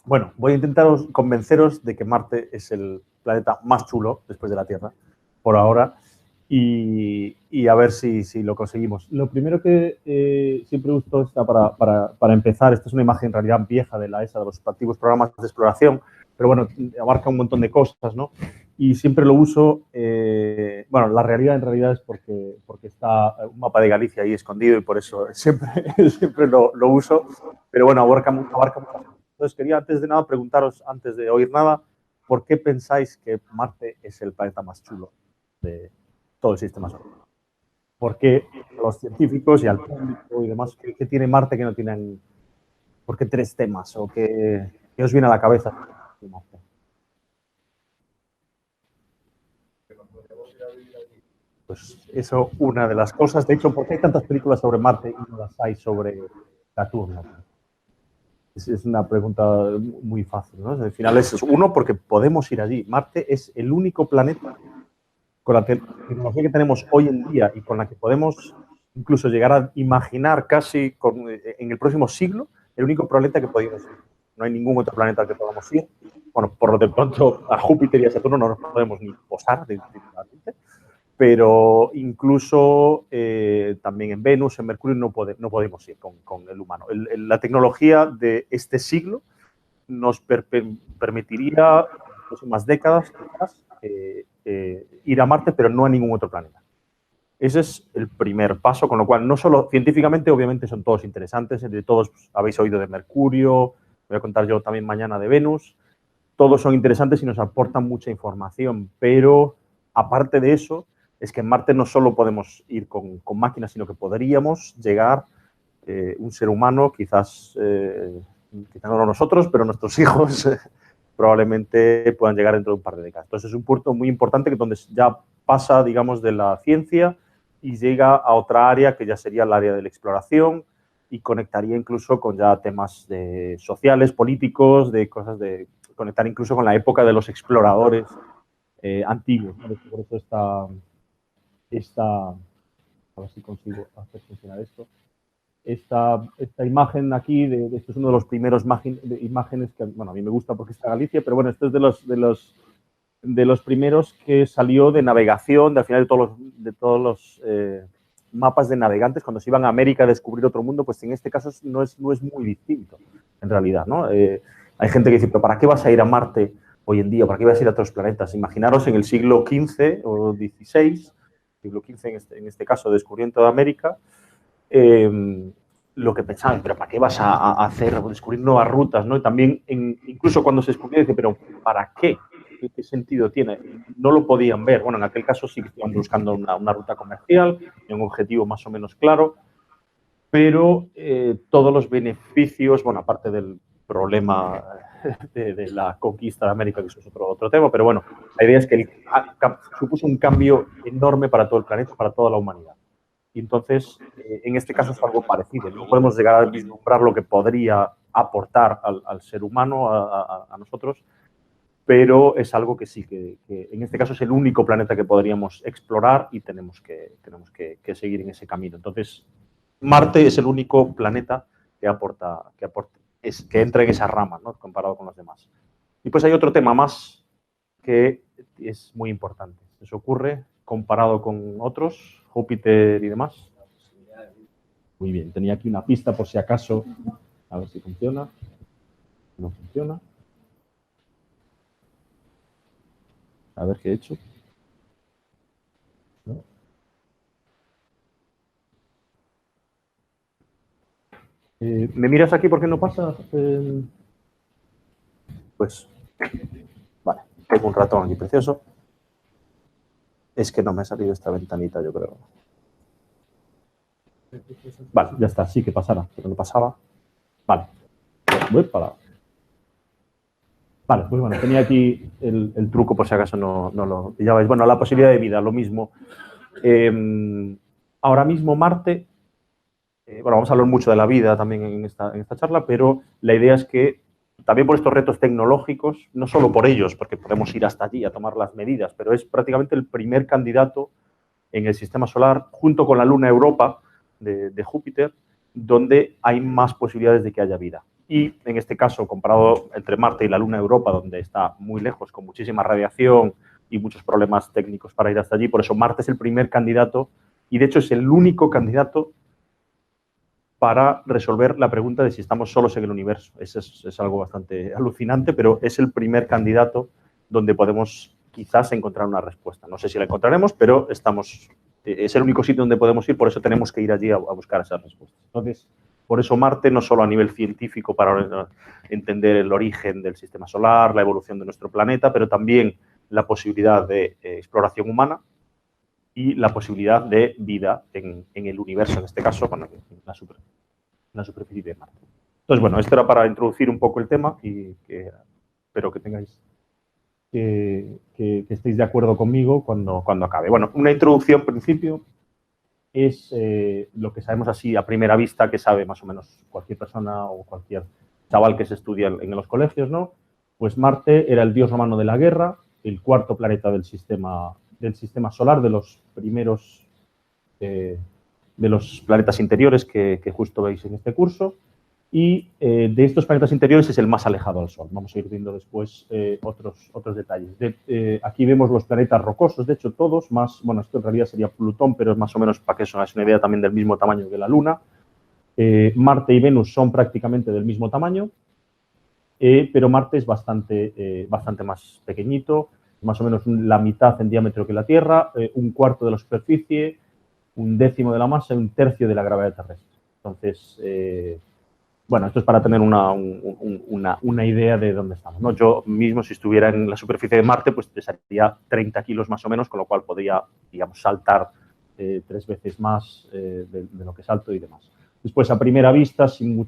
Bueno, voy a intentaros convenceros de que Marte es el planeta más chulo después de la Tierra, por ahora, y a ver si lo conseguimos. Lo primero que siempre uso para empezar, esta es una imagen en realidad vieja de la ESA, de los antiguos programas de exploración, pero bueno, abarca un montón de cosas, ¿no? Y siempre lo uso, bueno, la realidad en realidad es porque está un mapa de Galicia ahí escondido y por eso siempre lo uso, pero bueno, abarca mucho. Entonces, quería antes de nada preguntaros, antes de oír nada, ¿por qué pensáis que Marte es el planeta más chulo de todo el sistema solar? ¿Por qué a los científicos y al público y demás, qué tiene Marte que no tienen? ¿Por qué tres temas? ¿O qué os viene a la cabeza de Marte? Pues eso, una de las cosas. De hecho, ¿por qué hay tantas películas sobre Marte y no las hay sobre Saturno? Es una pregunta muy fácil, ¿no? Al final es uno, porque podemos ir allí. Marte es el único planeta con la tecnología que tenemos hoy en día y con la que podemos incluso llegar a imaginar casi en el próximo siglo, el único planeta que podemos ir. No hay ningún otro planeta al que podamos ir. Bueno, por lo de pronto a Júpiter y a Saturno no nos podemos ni posar, literalmente, pero incluso también en Venus, en Mercurio, no podemos ir con el humano. La tecnología de este siglo nos permitiría en las próximas décadas quizás, ir a Marte, pero no a ningún otro planeta. Ese es el primer paso, con lo cual no solo científicamente, obviamente son todos interesantes, de todos habéis oído de Mercurio, voy a contar yo también mañana de Venus, todos son interesantes y nos aportan mucha información, pero aparte de eso, es que en Marte no solo podemos ir con máquinas, sino que podríamos llegar, un ser humano, quizás no nosotros, pero nuestros hijos probablemente puedan llegar dentro de un par de décadas. Entonces es un punto muy importante que donde ya pasa, digamos, de la ciencia y llega a otra área que ya sería el área de la exploración y conectaría incluso con ya temas sociales, políticos, de cosas de conectar incluso con la época de los exploradores antiguos. Por eso esta, a ver si consigo hacer funcionar esto. Esta imagen aquí, esto es uno de los primeros imágenes que, bueno, a mí me gusta porque está Galicia, pero bueno, esto es de los primeros que salió de navegación, al final de todos los mapas de navegantes, cuando se iban a América a descubrir otro mundo, pues en este caso no es muy distinto, en realidad, ¿no? Hay gente que dice, pero ¿para qué vas a ir a Marte hoy en día? ¿Para qué vas a ir a otros planetas? Imaginaros en el siglo XV o XVI, siglo XV en este caso, descubriendo toda América, lo que pensaban, pero ¿para qué vas a hacer, descubrir nuevas rutas? ¿No? Y también, incluso cuando se descubrió, dice, pero ¿para qué? ¿Qué sentido tiene? No lo podían ver. Bueno, en aquel caso sí que estaban buscando una ruta comercial y un objetivo más o menos claro, pero todos los beneficios, bueno, aparte del problema de la conquista de América, que eso es otro tema, pero bueno, la idea es que supuso un cambio enorme para todo el planeta, para toda la humanidad. Y entonces, en este caso es algo parecido. No podemos llegar a vislumbrar lo que podría aportar al ser humano, a nosotros, pero es algo que sí, que en este caso es el único planeta que podríamos explorar y tenemos que seguir en ese camino. Entonces, Marte es el único planeta que entra en esa rama, ¿no? Comparado con los demás. Y pues hay otro tema más que es muy importante. Eso ocurre comparado con otros, Júpiter y demás. Muy bien, tenía aquí una pista por si acaso. A ver si funciona. No funciona. A ver qué he hecho. ¿No? ¿Me miras aquí por qué no pasa? Pues, vale, tengo un ratón aquí precioso. Es que no me ha salido esta ventanita, yo creo. Vale, ya está, sí que pasara, pero no pasaba. Vale, voy para. Vale, pues bueno, tenía aquí el truco por si acaso no lo pillabais. Bueno, la posibilidad de vida, lo mismo. Ahora mismo Marte, bueno, vamos a hablar mucho de la vida también en esta charla, pero la idea es que también por estos retos tecnológicos, no solo por ellos, porque podemos ir hasta allí a tomar las medidas, pero es prácticamente el primer candidato en el sistema solar, junto con la Luna Europa de Júpiter, donde hay más posibilidades de que haya vida. y en este caso, comparado entre Marte y la Luna de Europa, donde está muy lejos, con muchísima radiación y muchos problemas técnicos para ir hasta allí, por eso Marte es el primer candidato y de hecho es el único candidato para resolver la pregunta de si estamos solos en el universo. Eso es algo bastante alucinante, pero es el primer candidato donde podemos quizás encontrar una respuesta. No sé si la encontraremos, pero es el único sitio donde podemos ir, por eso tenemos que ir allí a buscar esas respuestas. Entonces, por eso Marte, no solo a nivel científico para entender el origen del sistema solar, la evolución de nuestro planeta, pero también la posibilidad de exploración humana y la posibilidad de vida en el universo, en este caso, bueno, en la superficie de Marte. Entonces, bueno, esto era para introducir un poco el tema y espero que tengáis, que estéis de acuerdo conmigo cuando acabe. Bueno, una introducción, en principio, es lo que sabemos así a primera vista, que sabe más o menos cualquier persona o cualquier chaval que se estudia en los colegios, ¿no? Pues Marte era el dios romano de la guerra, el cuarto planeta del sistema solar, de los primeros de los planetas interiores que justo veis en este curso, y de estos planetas interiores es el más alejado al Sol. Vamos a ir viendo después otros detalles. Aquí vemos los planetas rocosos, de hecho todos, bueno, esto en realidad sería Plutón, pero es más o menos para que os hagáis una idea también del mismo tamaño que la Luna. Marte y Venus son prácticamente del mismo tamaño, pero Marte es bastante más pequeñito, más o menos la mitad en diámetro que la Tierra, un cuarto de la superficie, un décimo de la masa y un tercio de la gravedad terrestre. Entonces, bueno, esto es para tener una idea de dónde estamos, ¿no? Yo mismo, si estuviera en la superficie de Marte, pues pesaría 30 kilos más o menos, con lo cual podría, digamos, saltar 3 veces más de lo que salto y demás. Después, a primera vista, sin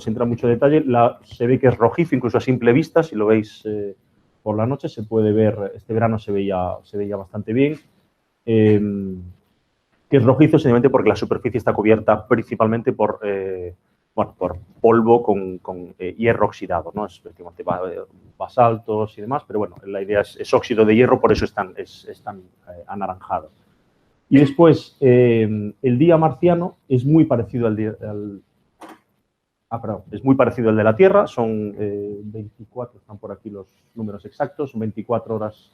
entrar mucho detalle, se ve que es rojizo, incluso a simple vista, si lo veis por la noche, se puede ver, este verano se veía bastante bien, que es rojizo simplemente porque la superficie está cubierta principalmente por polvo con hierro oxidado, ¿no? Es basaltos y demás, pero bueno, la idea es óxido de hierro, por eso es tan anaranjado. Y después, el día marciano es muy parecido es muy parecido al de la Tierra, son 24, están por aquí los números exactos, son 24 horas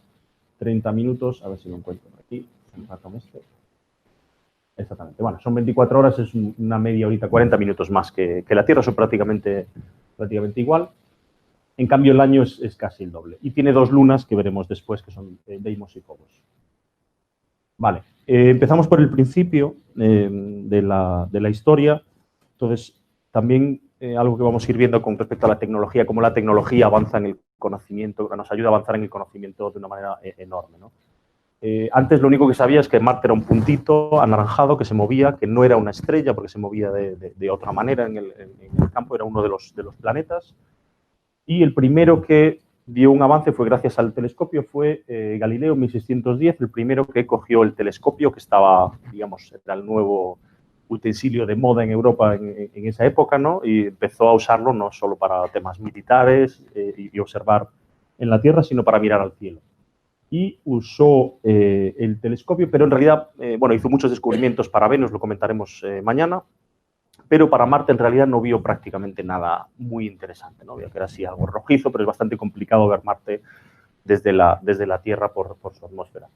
30 minutos, a ver si lo encuentro aquí, exactamente, bueno, son 24 horas, es una media horita, 40 minutos más que la Tierra, son prácticamente igual. En cambio, el año es casi el doble. Y tiene 2 lunas que veremos después, que son Deimos y Phobos. Vale, empezamos por el principio de la historia. Entonces, también algo que vamos a ir viendo con respecto a la tecnología, cómo la tecnología avanza en el conocimiento, nos ayuda a avanzar en el conocimiento de una manera enorme, ¿no? Antes lo único que sabía es que Marte era un puntito anaranjado que se movía, que no era una estrella porque se movía de otra manera en el campo, era uno de los planetas. Y el primero que dio un avance fue gracias al telescopio, fue Galileo en 1610, el primero que cogió el telescopio, que estaba, digamos, era el nuevo utensilio de moda en Europa en esa época, ¿no? Y empezó a usarlo no solo para temas militares y observar en la Tierra, sino para mirar al cielo. Y usó el telescopio, pero en realidad, bueno, hizo muchos descubrimientos para Venus, lo comentaremos mañana, pero para Marte en realidad no vio prácticamente nada muy interesante, ¿no? Vio que era así algo rojizo, pero es bastante complicado ver Marte desde la Tierra por su atmósfera.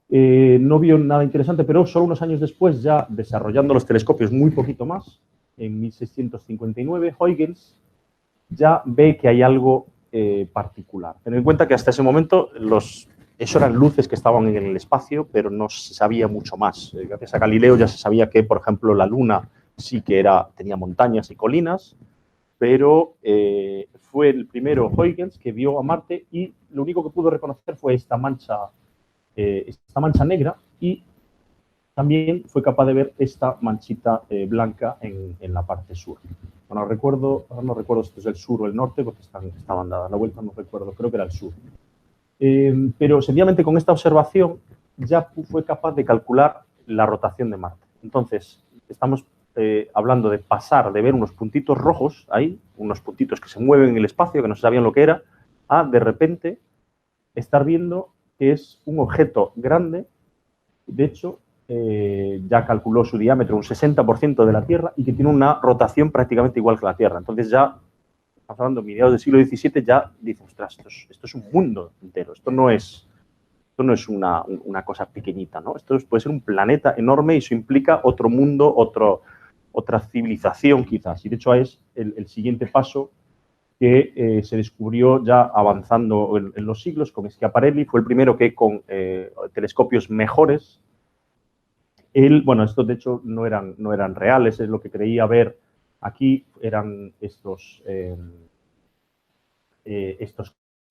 No vio nada interesante, pero solo unos años después, ya desarrollando los telescopios muy poquito más, en 1659, Huygens ya ve que hay algo particular. Tened en cuenta que hasta ese momento eso eran luces que estaban en el espacio, pero no se sabía mucho más. Gracias a Galileo ya se sabía que, por ejemplo, la Luna sí que tenía montañas y colinas, pero fue el primero Huygens que vio a Marte y lo único que pudo reconocer fue esta mancha negra y también fue capaz de ver esta manchita blanca en la parte sur. Ahora no recuerdo si es el sur o el norte, porque estaban dadas la vuelta, no recuerdo, creo que era el sur. Pero sencillamente con esta observación ya fue capaz de calcular la rotación de Marte. Entonces, estamos hablando de pasar de ver unos puntitos rojos ahí, unos puntitos que se mueven en el espacio, que no sabían lo que era, a de repente estar viendo que es un objeto grande, de hecho, ya calculó su diámetro un 60% de la Tierra y que tiene una rotación prácticamente igual que la Tierra. Entonces ya estamos hablando de mediados del siglo XVII, ya dices, ostras, esto es un mundo entero, esto no es una cosa pequeñita, ¿no? Esto puede ser un planeta enorme y eso implica otro mundo, otra civilización quizás. Y de hecho es el siguiente paso que se descubrió ya avanzando en los siglos con Schiaparelli. Fue el primero que con telescopios mejores, bueno, estos de hecho no eran reales, es lo que creía ver aquí, eran estos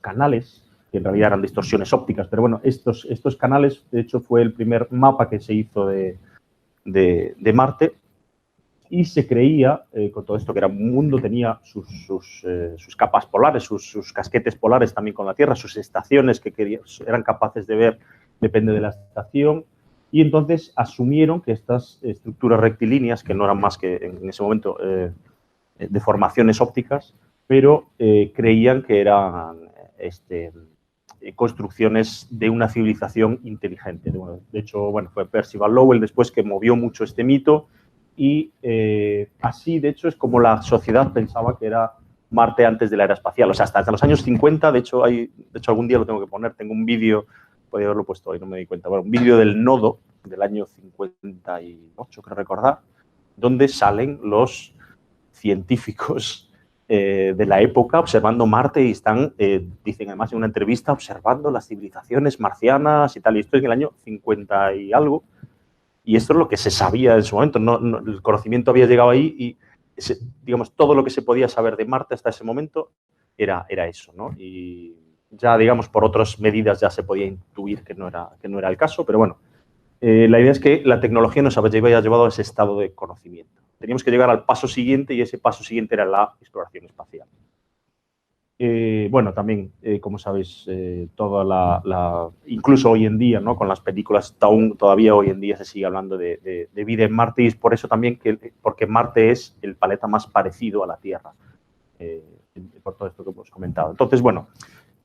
canales, que en realidad eran distorsiones ópticas, pero bueno, estos canales, de hecho, fue el primer mapa que se hizo de Marte y se creía, con todo esto, que era un mundo, tenía sus capas polares, sus casquetes polares también con la Tierra, sus estaciones que eran capaces de ver, depende de la estación, y entonces asumieron que estas estructuras rectilíneas, que no eran más que en ese momento deformaciones ópticas, pero creían que eran construcciones de una civilización inteligente. De hecho, bueno, fue Percival Lowell después que movió mucho este mito y así, de hecho, es como la sociedad pensaba que era Marte antes de la era espacial. O sea, hasta los años 50, de hecho, algún día lo tengo que poner, tengo un vídeo, podría haberlo puesto hoy, no me di cuenta, bueno, un vídeo del nodo del año 58, creo recordar, donde salen los científicos de la época observando Marte y están, dicen además en una entrevista, observando las civilizaciones marcianas y tal. Y esto es en el año 50 y algo. Y esto es lo que se sabía en su momento. El conocimiento había llegado ahí y, digamos, todo lo que se podía saber de Marte hasta ese momento era eso, ¿no? Y ya, digamos, por otras medidas ya se podía intuir que no era el caso, pero bueno. La idea es que la tecnología nos había llevado a ese estado de conocimiento. Teníamos que llegar al paso siguiente y ese paso siguiente era la exploración espacial. Bueno, también, como sabéis, incluso hoy en día, ¿no? Con las películas, todavía hoy en día se sigue hablando de vida en Marte y es por eso también porque Marte es el planeta más parecido a la Tierra, por todo esto que hemos comentado. Entonces, bueno,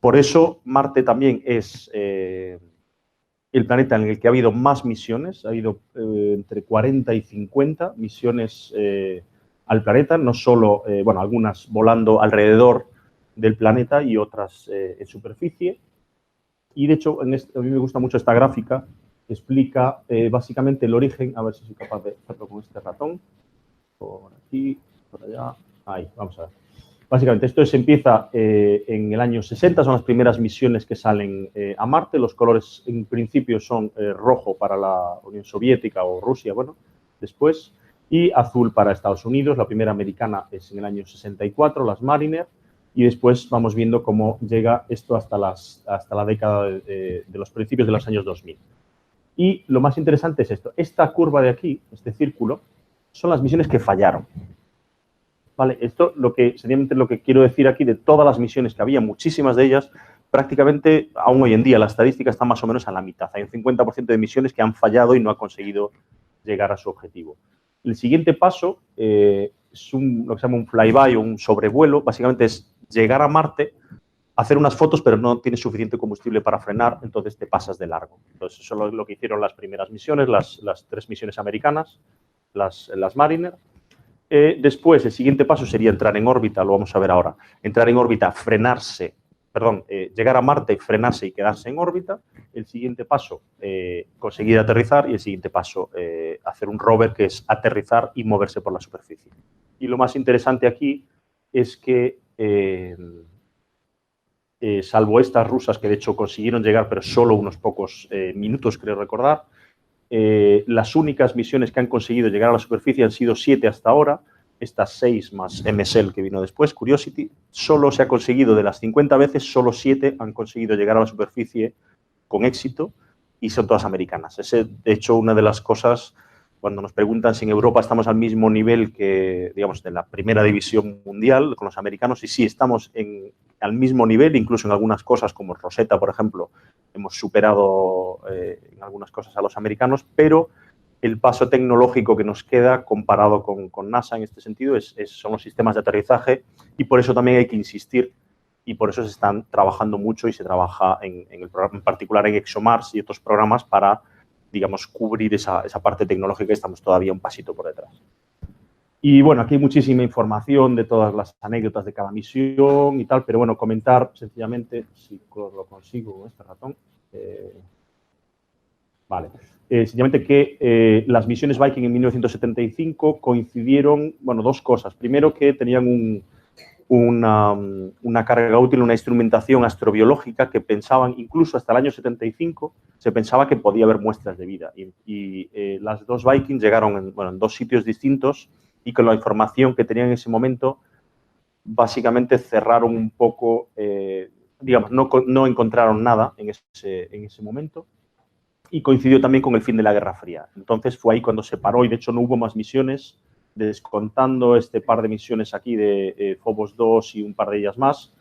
por eso Marte también es el planeta en el que ha habido más misiones, ha habido entre 40 y 50 misiones al planeta, no solo, bueno, algunas volando alrededor del planeta y otras en superficie. Y de hecho, a mí me gusta mucho esta gráfica, que explica básicamente el origen, a ver si soy capaz de hacerlo con este ratón, por aquí, por allá, ahí, vamos a ver. Básicamente, esto se empieza en el año 60, son las primeras misiones que salen a Marte. Los colores, en principio, son rojo para la Unión Soviética o Rusia, bueno, después, y azul para Estados Unidos. La primera americana es en el año 64, las Mariner, y después vamos viendo cómo llega esto hasta la década de los principios de los años 2000. Y lo más interesante es esto. Esta curva de aquí, este círculo, son las misiones que fallaron. Vale, esto seriamente lo que quiero decir aquí de todas las misiones que había, muchísimas de ellas, prácticamente aún hoy en día la estadística está más o menos a la mitad. Hay un 50% de misiones que han fallado y no han conseguido llegar a su objetivo. El siguiente paso es lo que se llama un flyby o un sobrevuelo. Básicamente es llegar a Marte, hacer unas fotos, pero no tienes suficiente combustible para frenar, entonces te pasas de largo. Entonces eso es lo que hicieron las primeras misiones, las 3 misiones americanas, las Mariner. Después, el siguiente paso sería entrar en órbita, lo vamos a ver ahora. Entrar en órbita, llegar a Marte, frenarse y quedarse en órbita. El siguiente paso, conseguir aterrizar. Y el siguiente paso, hacer un rover, que es aterrizar y moverse por la superficie. Y lo más interesante aquí es que, salvo estas rusas, que de hecho consiguieron llegar, pero solo unos pocos minutos, creo recordar, las únicas misiones que han conseguido llegar a la superficie han sido 7 hasta ahora, estas 6 más MSL que vino después, Curiosity. Solo se ha conseguido, de las 50 veces, solo 7 han conseguido llegar a la superficie con éxito y son todas americanas. De hecho, una de las cosas, cuando nos preguntan si en Europa estamos al mismo nivel que, digamos, de la primera división mundial con los americanos, y sí, estamos al mismo nivel, incluso en algunas cosas como Rosetta, por ejemplo, hemos superado en algunas cosas a los americanos, pero el paso tecnológico que nos queda comparado con NASA en este sentido son los sistemas de aterrizaje y por eso también hay que insistir y por eso se están trabajando mucho y se trabaja en el programa, en particular en ExoMars y otros programas para, digamos, cubrir esa parte tecnológica y estamos todavía un pasito por detrás. Y bueno, aquí hay muchísima información de todas las anécdotas de cada misión y tal, pero bueno, comentar sencillamente, si lo consigo con este ratón, vale, sencillamente que las misiones Viking en 1975 coincidieron, bueno, dos cosas. Primero, que tenían una carga útil, una instrumentación astrobiológica que pensaban, incluso hasta el año 75, se pensaba que podía haber muestras de vida. Y las dos Viking llegaron en dos sitios distintos y con la información que tenían en ese momento, básicamente cerraron un poco, digamos, no encontraron nada en ese momento. Y coincidió también con el fin de la Guerra Fría. Entonces fue ahí cuando se paró y de hecho no hubo más misiones, descontando este par de misiones aquí de Phobos 2 y un par de ellas más.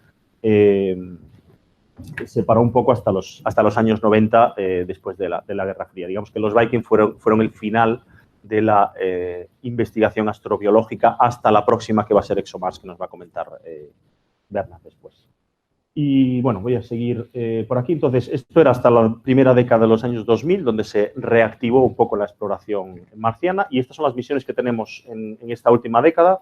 Se paró un poco hasta los años 90 después de la Guerra Fría. Digamos que los Viking fueron el final de la investigación astrobiológica hasta la próxima, que va a ser ExoMars, que nos va a comentar Bernard después. Y bueno, voy a seguir por aquí. Entonces, esto era hasta la primera década de los años 2000, donde se reactivó un poco la exploración marciana. Y estas son las misiones que tenemos en esta última década.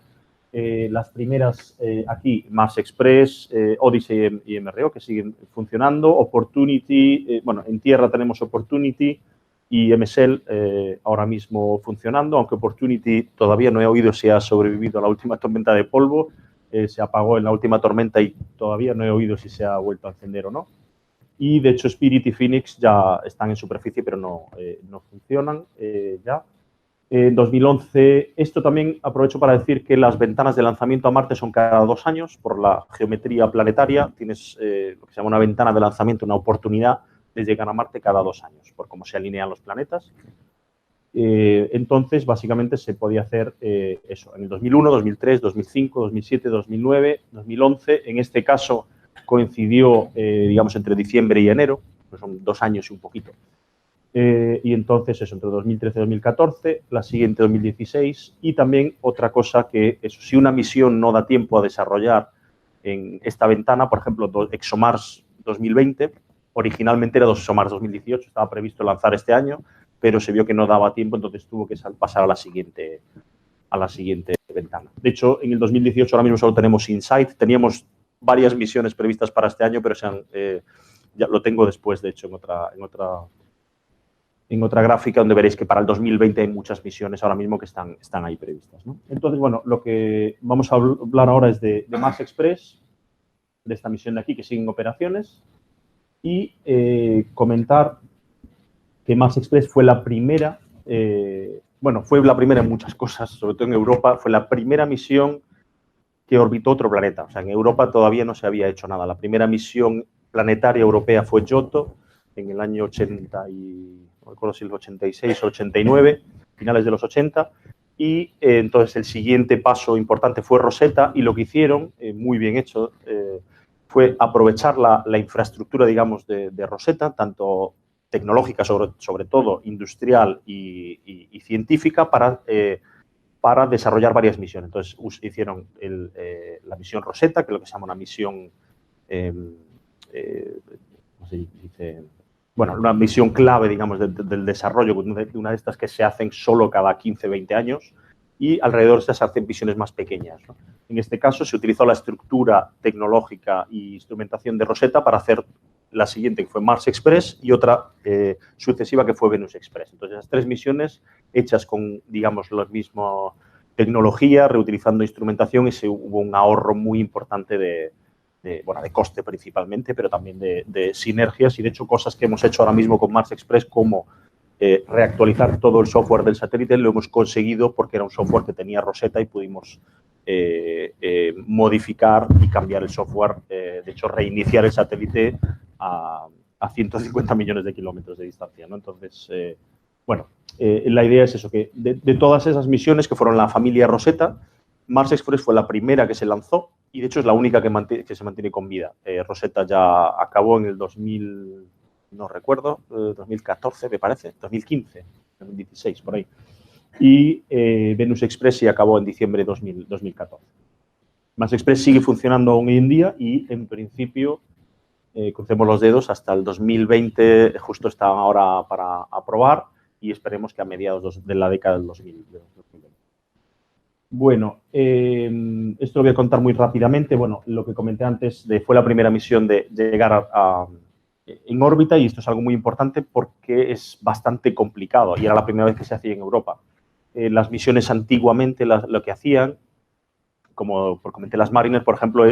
Las primeras aquí, Mars Express, Odyssey y MRO, que siguen funcionando. Opportunity, bueno, en tierra tenemos Opportunity y MSL ahora mismo funcionando, aunque Opportunity todavía no he oído si ha sobrevivido a la última tormenta de polvo. Se apagó en la última tormenta y todavía no he oído si se ha vuelto a encender o no. Y, de hecho, Spirit y Phoenix ya están en superficie, pero no funcionan ya. En 2011, esto también aprovecho para decir que las ventanas de lanzamiento a Marte son cada 2 años por la geometría planetaria. Tienes lo que se llama una ventana de lanzamiento, una oportunidad de llegar a Marte cada 2 años, por cómo se alinean los planetas. Entonces, básicamente, se podía hacer eso en el 2001, 2003, 2005, 2007, 2009, 2011. En este caso, coincidió, digamos, entre diciembre y enero, pues son 2 años y un poquito. Y entonces, eso, entre 2013 y 2014, la siguiente 2016. Y también otra cosa que, eso, si una misión no da tiempo a desarrollar en esta ventana, por ejemplo, ExoMars 2020, originalmente era ExoMars 2018, estaba previsto lanzar este año, pero se vio que no daba tiempo, entonces tuvo que pasar a la siguiente ventana. De hecho, en el 2018 ahora mismo solo tenemos InSight. Teníamos varias misiones previstas para este año, pero ya lo tengo después, de hecho, en otra gráfica, donde veréis que para el 2020 hay muchas misiones ahora mismo que están ahí previstas, ¿no? Entonces, bueno, lo que vamos a hablar ahora es de Mars Express, de esta misión de aquí, que siguen operaciones, y comentar que Mars Express fue la primera, fue la primera en muchas cosas, sobre todo en Europa, fue la primera misión que orbitó otro planeta. O sea, en Europa todavía no se había hecho nada. La primera misión planetaria europea fue Giotto en el año 80 y no recuerdo si el 86 o 89, finales de los 80, y entonces el siguiente paso importante fue Rosetta, y lo que hicieron, muy bien hecho, fue aprovechar la infraestructura, digamos, de Rosetta, tanto tecnológica, sobre todo industrial y científica, para desarrollar varias misiones. Entonces, hicieron la misión Rosetta, que es lo que se llama una misión, ¿cómo se dice? Bueno, una misión clave, digamos, del desarrollo, una de estas que se hacen solo cada 15, 20 años, y alrededor de estas se hacen misiones más pequeñas, ¿no? En este caso, se utilizó la estructura tecnológica y instrumentación de Rosetta para hacer la siguiente, que fue Mars Express, y otra sucesiva, que fue Venus Express. Entonces, esas 3 misiones hechas con, digamos, la misma tecnología, reutilizando instrumentación, y hubo un ahorro muy importante de coste principalmente, pero también de sinergias, y de hecho cosas que hemos hecho ahora mismo con Mars Express, como reactualizar todo el software del satélite, lo hemos conseguido porque era un software que tenía Rosetta y pudimos modificar y cambiar el software, de hecho reiniciar el satélite a 150 millones de kilómetros de distancia, ¿no? Entonces, la idea es eso, que de todas esas misiones que fueron la familia Rosetta, Mars Express fue la primera que se lanzó, y de hecho es la única que se mantiene con vida. Rosetta ya acabó en el 2000, no recuerdo, 2014 me parece, 2015, 2016, por ahí. Y Venus Express sí acabó en diciembre de 2014. Mars Express sigue funcionando hoy en día y, en principio, crucemos los dedos, hasta el 2020 justo está ahora para aprobar, y esperemos que a mediados de la década del 2020. Bueno, esto lo voy a contar muy rápidamente. Bueno, lo que comenté antes fue la primera misión de llegar en órbita, y esto es algo muy importante porque es bastante complicado y era la primera vez que se hacía en Europa. Las misiones antiguamente lo que hacían, como comenté las Mariner, por ejemplo,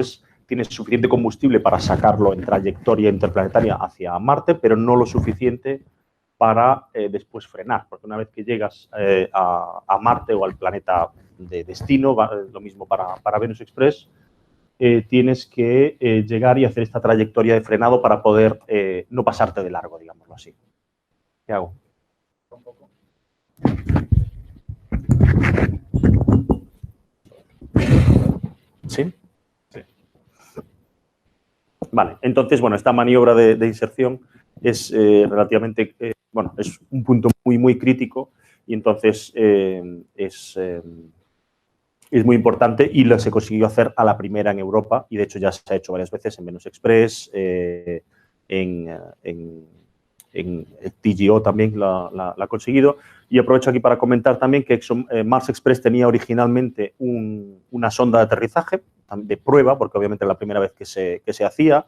tienes suficiente combustible para sacarlo en trayectoria interplanetaria hacia Marte, pero no lo suficiente para después frenar, porque una vez que llegas a Marte o al planeta de destino, lo mismo para Venus Express, tienes que llegar y hacer esta trayectoria de frenado para poder no pasarte de largo, digámoslo así. ¿Qué hago? ¿Sí? Sí. Vale, entonces, bueno, esta maniobra de inserción es relativamente, bueno, es un punto muy, muy crítico, y entonces es muy importante, y se consiguió hacer a la primera en Europa, y de hecho ya se ha hecho varias veces en Venus Express, en TGO también la ha conseguido. Y aprovecho aquí para comentar también que Mars Express tenía originalmente una sonda de aterrizaje, de prueba, porque obviamente era la primera vez que se hacía,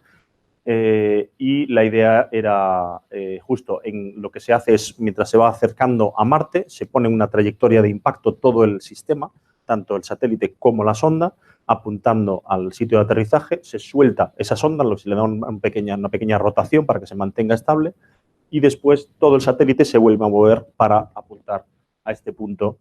y la idea era justo en lo que se hace es, mientras se va acercando a Marte, se pone una trayectoria de impacto todo el sistema, tanto el satélite como la sonda, apuntando al sitio de aterrizaje, se suelta esa sonda, se le da una pequeña rotación para que se mantenga estable, y después todo el satélite se vuelve a mover para apuntar a este punto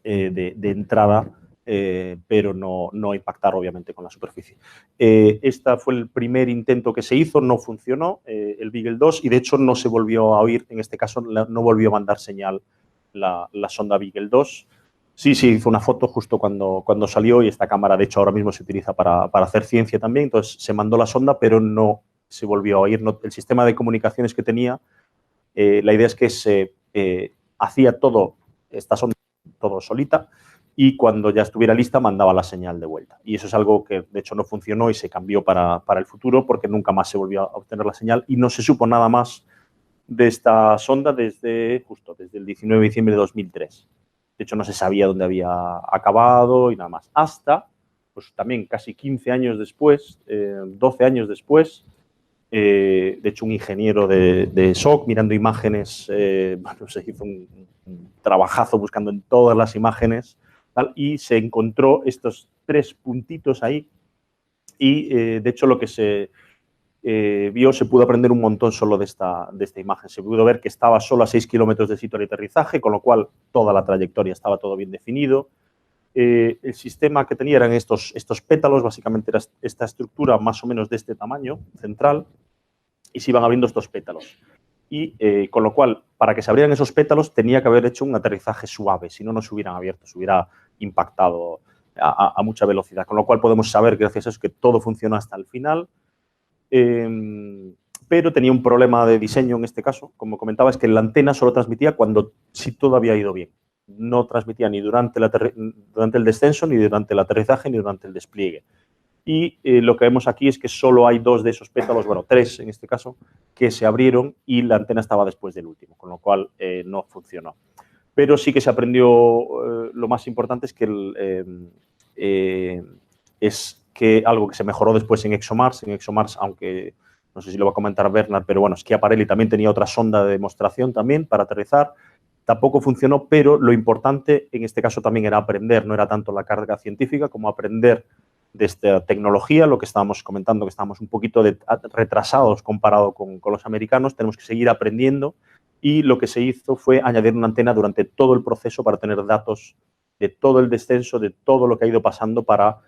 de entrada, pero no impactar obviamente con la superficie. Este fue el primer intento que se hizo, no funcionó, el Beagle 2, y de hecho no se volvió a oír, en este caso no volvió a mandar señal la sonda Beagle 2. Sí, hizo una foto justo cuando salió, y esta cámara de hecho ahora mismo se utiliza para hacer ciencia también. Entonces se mandó la sonda, pero no se volvió a oír. El sistema de comunicaciones que tenía, la idea es que se hacía esta sonda todo solita, y cuando ya estuviera lista mandaba la señal de vuelta. Y eso es algo que de hecho no funcionó y se cambió para el futuro, porque nunca más se volvió a obtener la señal y no se supo nada más de esta sonda desde el 19 de diciembre de 2003. De hecho, no se sabía dónde había acabado y nada más. Hasta, pues también casi 15 años después, 12 años después, de hecho, un ingeniero de SOC, mirando imágenes, bueno, se hizo un trabajazo buscando en todas las imágenes, tal, y se encontró estos 3 puntitos ahí, y de hecho lo que se vio, se pudo aprender un montón solo de esta imagen. Se pudo ver que estaba solo a 6 kilómetros del sitio de aterrizaje, con lo cual toda la trayectoria estaba todo bien definido. El sistema que tenía eran estos pétalos, básicamente era esta estructura más o menos de este tamaño, central, y se iban abriendo estos pétalos. Y con lo cual, para que se abrieran esos pétalos, tenía que haber hecho un aterrizaje suave, si no, no se hubieran abierto, se hubiera impactado a mucha velocidad. Con lo cual podemos saber, gracias a eso, que todo funcionó hasta el final. Pero tenía un problema de diseño en este caso. Como comentaba, es que la antena solo transmitía si todo había ido bien. No transmitía ni durante el descenso, ni durante el aterrizaje, ni durante el despliegue. Y lo que vemos aquí es que solo hay 2 de esos pétalos, bueno, 3 en este caso, que se abrieron, y la antena estaba después del último, con lo cual no funcionó. Pero sí que se aprendió, lo más importante es que algo que se mejoró después en ExoMars, aunque no sé si lo va a comentar Bernard, pero bueno, Schiaparelli también tenía otra sonda de demostración también para aterrizar, tampoco funcionó, pero lo importante en este caso también era aprender, no era tanto la carga científica como aprender de esta tecnología, lo que estábamos comentando, que estábamos un poquito retrasados comparado con los americanos, tenemos que seguir aprendiendo, y lo que se hizo fue añadir una antena durante todo el proceso para tener datos de todo el descenso, de todo lo que ha ido pasando para,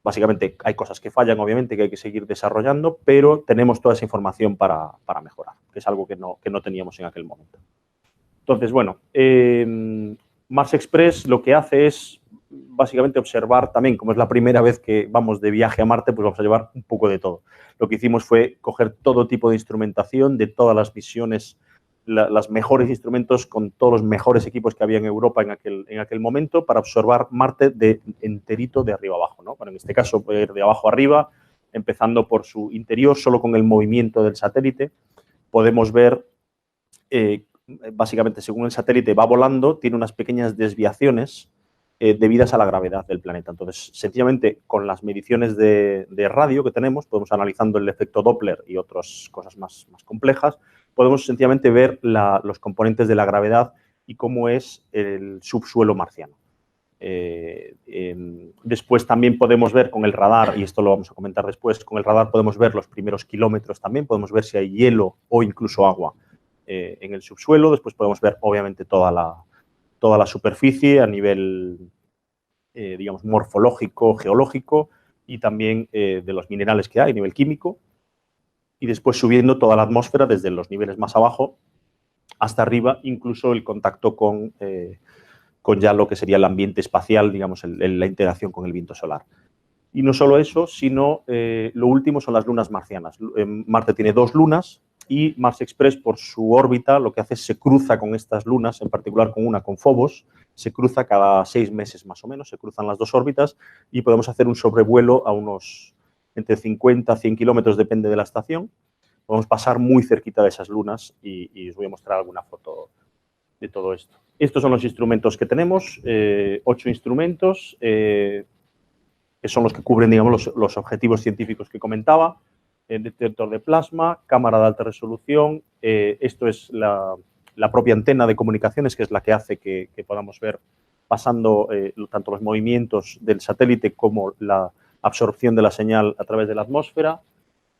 básicamente, hay cosas que fallan, obviamente, que hay que seguir desarrollando, pero tenemos toda esa información para mejorar, que es algo que no teníamos en aquel momento. Entonces, bueno, Mars Express lo que hace es básicamente observar también, como es la primera vez que vamos de viaje a Marte, pues vamos a llevar un poco de todo. Lo que hicimos fue coger todo tipo de instrumentación de todas las misiones, los mejores instrumentos con todos los mejores equipos que había en Europa en aquel momento, para observar Marte de enterito de arriba abajo, ¿no? Bueno, en este caso, de abajo arriba, empezando por su interior, solo con el movimiento del satélite, podemos ver básicamente, según el satélite va volando, tiene unas pequeñas desviaciones debidas a la gravedad del planeta. Entonces, sencillamente, con las mediciones de radio que tenemos, podemos, analizando el efecto Doppler y otras cosas más complejas, podemos sencillamente ver los componentes de la gravedad y cómo es el subsuelo marciano. Después también podemos ver con el radar, y esto lo vamos a comentar después, con el radar podemos ver los primeros kilómetros también, podemos ver si hay hielo o incluso agua en el subsuelo. Después podemos ver, obviamente, toda la superficie a nivel, digamos, morfológico, geológico, y también de los minerales que hay a nivel químico. Y después subiendo toda la atmósfera desde los niveles más abajo hasta arriba, incluso el contacto con ya lo que sería el ambiente espacial, digamos, la interacción con el viento solar. Y no solo eso, sino lo último son las lunas marcianas. Marte tiene 2 lunas y Mars Express, por su órbita, lo que hace es se cruza con estas lunas, en particular con Phobos, se cruza cada 6 meses más o menos, se cruzan las 2 órbitas y podemos hacer un sobrevuelo a unos entre 50 a 100 kilómetros, depende de la estación. Podemos pasar muy cerquita de esas lunas y os voy a mostrar alguna foto de todo esto. Estos son los instrumentos que tenemos, 8 instrumentos, que son los que cubren, digamos, los objetivos científicos que comentaba. Detector de plasma, cámara de alta resolución, esto es la propia antena de comunicaciones, que es la que hace que podamos ver pasando tanto los movimientos del satélite como la absorción de la señal a través de la atmósfera.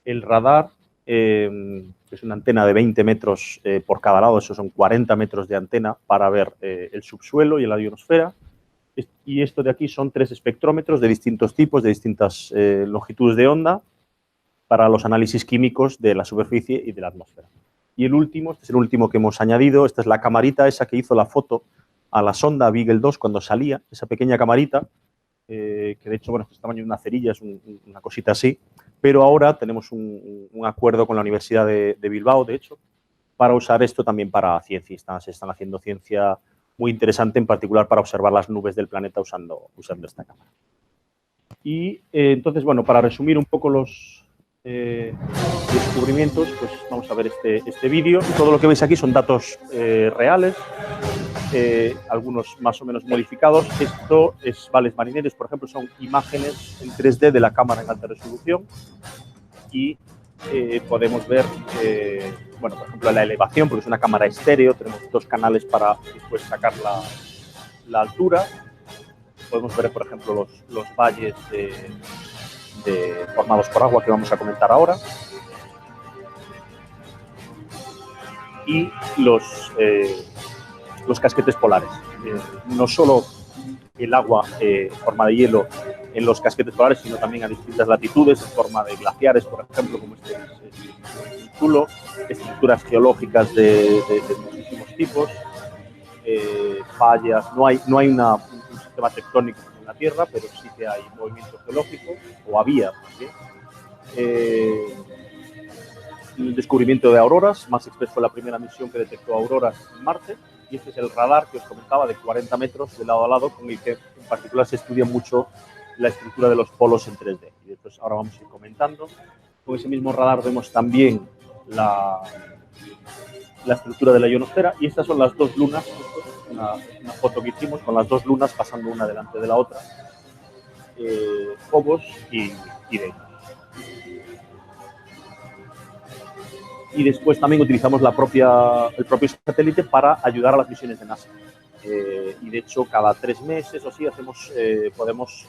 El radar, que es una antena de 20 metros por cada lado, eso son 40 metros de antena para ver el subsuelo y la ionosfera. Y esto de aquí son 3 espectrómetros de distintos tipos, de distintas longitudes de onda, para los análisis químicos de la superficie y de la atmósfera. Y el último, este es el último que hemos añadido, esta es la camarita esa que hizo la foto a la sonda Beagle 2 cuando salía, esa pequeña camarita, que de hecho, bueno, es el tamaño de una cerilla, es una cosita así, pero ahora tenemos un acuerdo con la Universidad de Bilbao, de hecho, para usar esto también para ciencia. Se están haciendo ciencia muy interesante, en particular para observar las nubes del planeta usando esta cámara. Y entonces, bueno, para resumir un poco los descubrimientos, pues vamos a ver este vídeo. Todo lo que veis aquí son datos reales, algunos más o menos modificados. Esto es vales marineros, por ejemplo, son imágenes en 3D de la cámara en alta resolución y podemos ver, bueno, por ejemplo, la elevación, porque es una cámara estéreo, tenemos 2 canales para después sacar la altura. Podemos ver, por ejemplo, los valles formados por agua que vamos a comentar ahora. Y los casquetes polares. No solo el agua en forma de hielo en los casquetes polares, sino también a distintas latitudes, en forma de glaciares, por ejemplo, como este chulo, estructuras geológicas de muchísimos tipos, fallas. No hay un sistema tectónico en la Tierra, pero sí que hay movimiento geológico, o había también. El descubrimiento de auroras. Mars Express fue la primera misión que detectó auroras en Marte, y este es el radar que os comentaba de 40 metros de lado a lado, con el que en particular se estudia mucho la estructura de los polos en 3D. Y después ahora vamos a ir comentando. Con ese mismo radar vemos también la estructura de la ionosfera, y estas son las 2 lunas, una foto que hicimos con las 2 lunas pasando una delante de la otra, Phobos y Deimos. Y después también utilizamos el propio satélite para ayudar a las misiones de NASA. Y de hecho, cada 3 meses o así podemos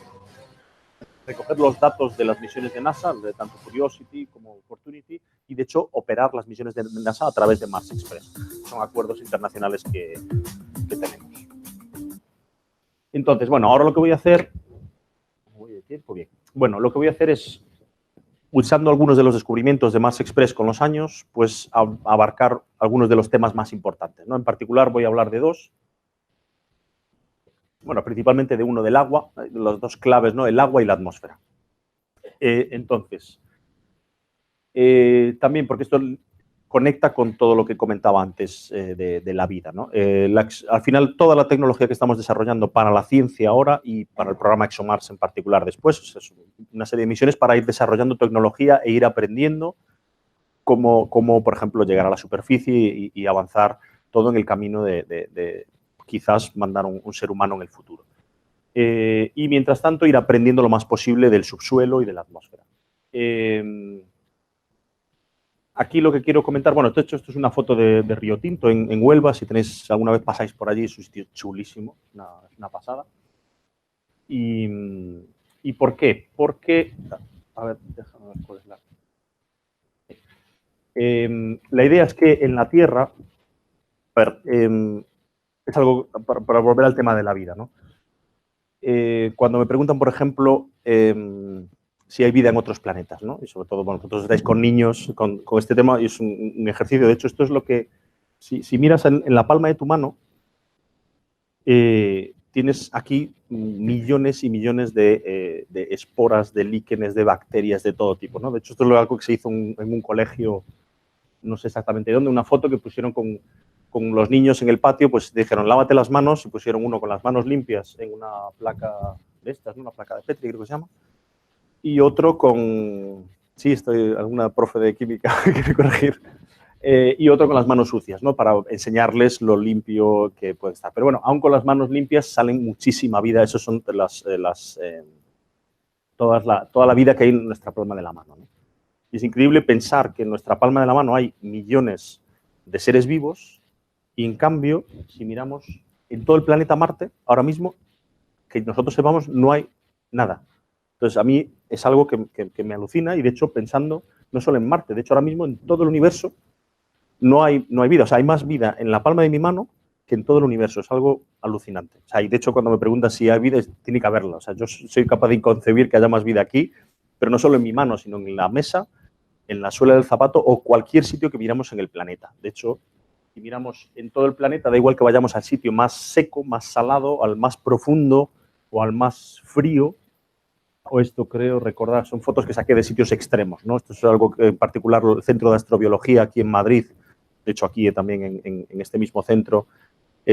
recoger los datos de las misiones de NASA, de tanto Curiosity como Opportunity, y de hecho operar las misiones de NASA a través de Mars Express. Son acuerdos internacionales que tenemos. Entonces, bueno, ahora lo que voy a hacer... Bueno, lo que voy a hacer es, usando algunos de los descubrimientos de Mars Express con los años, pues abarcar algunos de los temas más importantes, ¿no? En particular voy a hablar de 2. Bueno, principalmente de uno del agua, los 2 claves, ¿no? El agua y la atmósfera. Entonces, también porque esto conecta con todo lo que comentaba antes de la vida, ¿no? Al final, toda la tecnología que estamos desarrollando para la ciencia ahora y para el programa ExoMars en particular después, es una serie de misiones para ir desarrollando tecnología e ir aprendiendo cómo por ejemplo, llegar a la superficie y avanzar todo en el camino de quizás mandar un ser humano en el futuro. y mientras tanto ir aprendiendo lo más posible del subsuelo y de la atmósfera. Aquí lo que quiero comentar, bueno, de hecho esto es una foto de Río Tinto en Huelva, si tenéis, alguna vez pasáis por allí, es un sitio chulísimo, una pasada. ¿Y por qué? Porque, a ver, déjame ver cuál es la idea es que en la Tierra, a ver, es algo para volver al tema de la vida, ¿no? Cuando me preguntan, por ejemplo, si hay vida en otros planetas, ¿no? Y sobre todo, bueno, vosotros estáis con niños con este tema y es un ejercicio. De hecho, esto es lo que, si miras en la palma de tu mano, tienes aquí millones y millones de esporas, de líquenes, de bacterias de todo tipo, ¿no? De hecho, esto es algo que se hizo en un colegio, no sé exactamente dónde, una foto que pusieron con los niños en el patio, pues dijeron, lávate las manos, y pusieron uno con las manos limpias en una placa de estas, ¿no? Una placa de Petri, creo que se llama, y otro con, sí, alguna profe de química que quiere corregir, y otro con las manos sucias, ¿no? Para enseñarles lo limpio que puede estar. Pero bueno, aún con las manos limpias salen muchísima vida, esos son toda la vida que hay en nuestra palma de la mano, ¿no? Y es increíble pensar que en nuestra palma de la mano hay millones de seres vivos y, en cambio, si miramos en todo el planeta Marte, ahora mismo, que nosotros sepamos, no hay nada. Entonces, a mí es algo que me alucina y, de hecho, pensando no solo en Marte, de hecho, ahora mismo en todo el universo no hay vida. O sea, hay más vida en la palma de mi mano que en todo el universo. Es algo alucinante. O sea, y de hecho, cuando me preguntan si hay vida, tiene que haberla. O sea, yo soy capaz de concebir que haya más vida aquí, pero no solo en mi mano, sino en la mesa, en la suela del zapato o cualquier sitio que miramos en el planeta. De hecho, si miramos en todo el planeta, da igual que vayamos al sitio más seco, más salado, al más profundo o al más frío, o esto creo recordar, son fotos que saqué de sitios extremos, ¿no? Esto es algo que en particular el Centro de Astrobiología aquí en Madrid, de hecho aquí también en este mismo centro,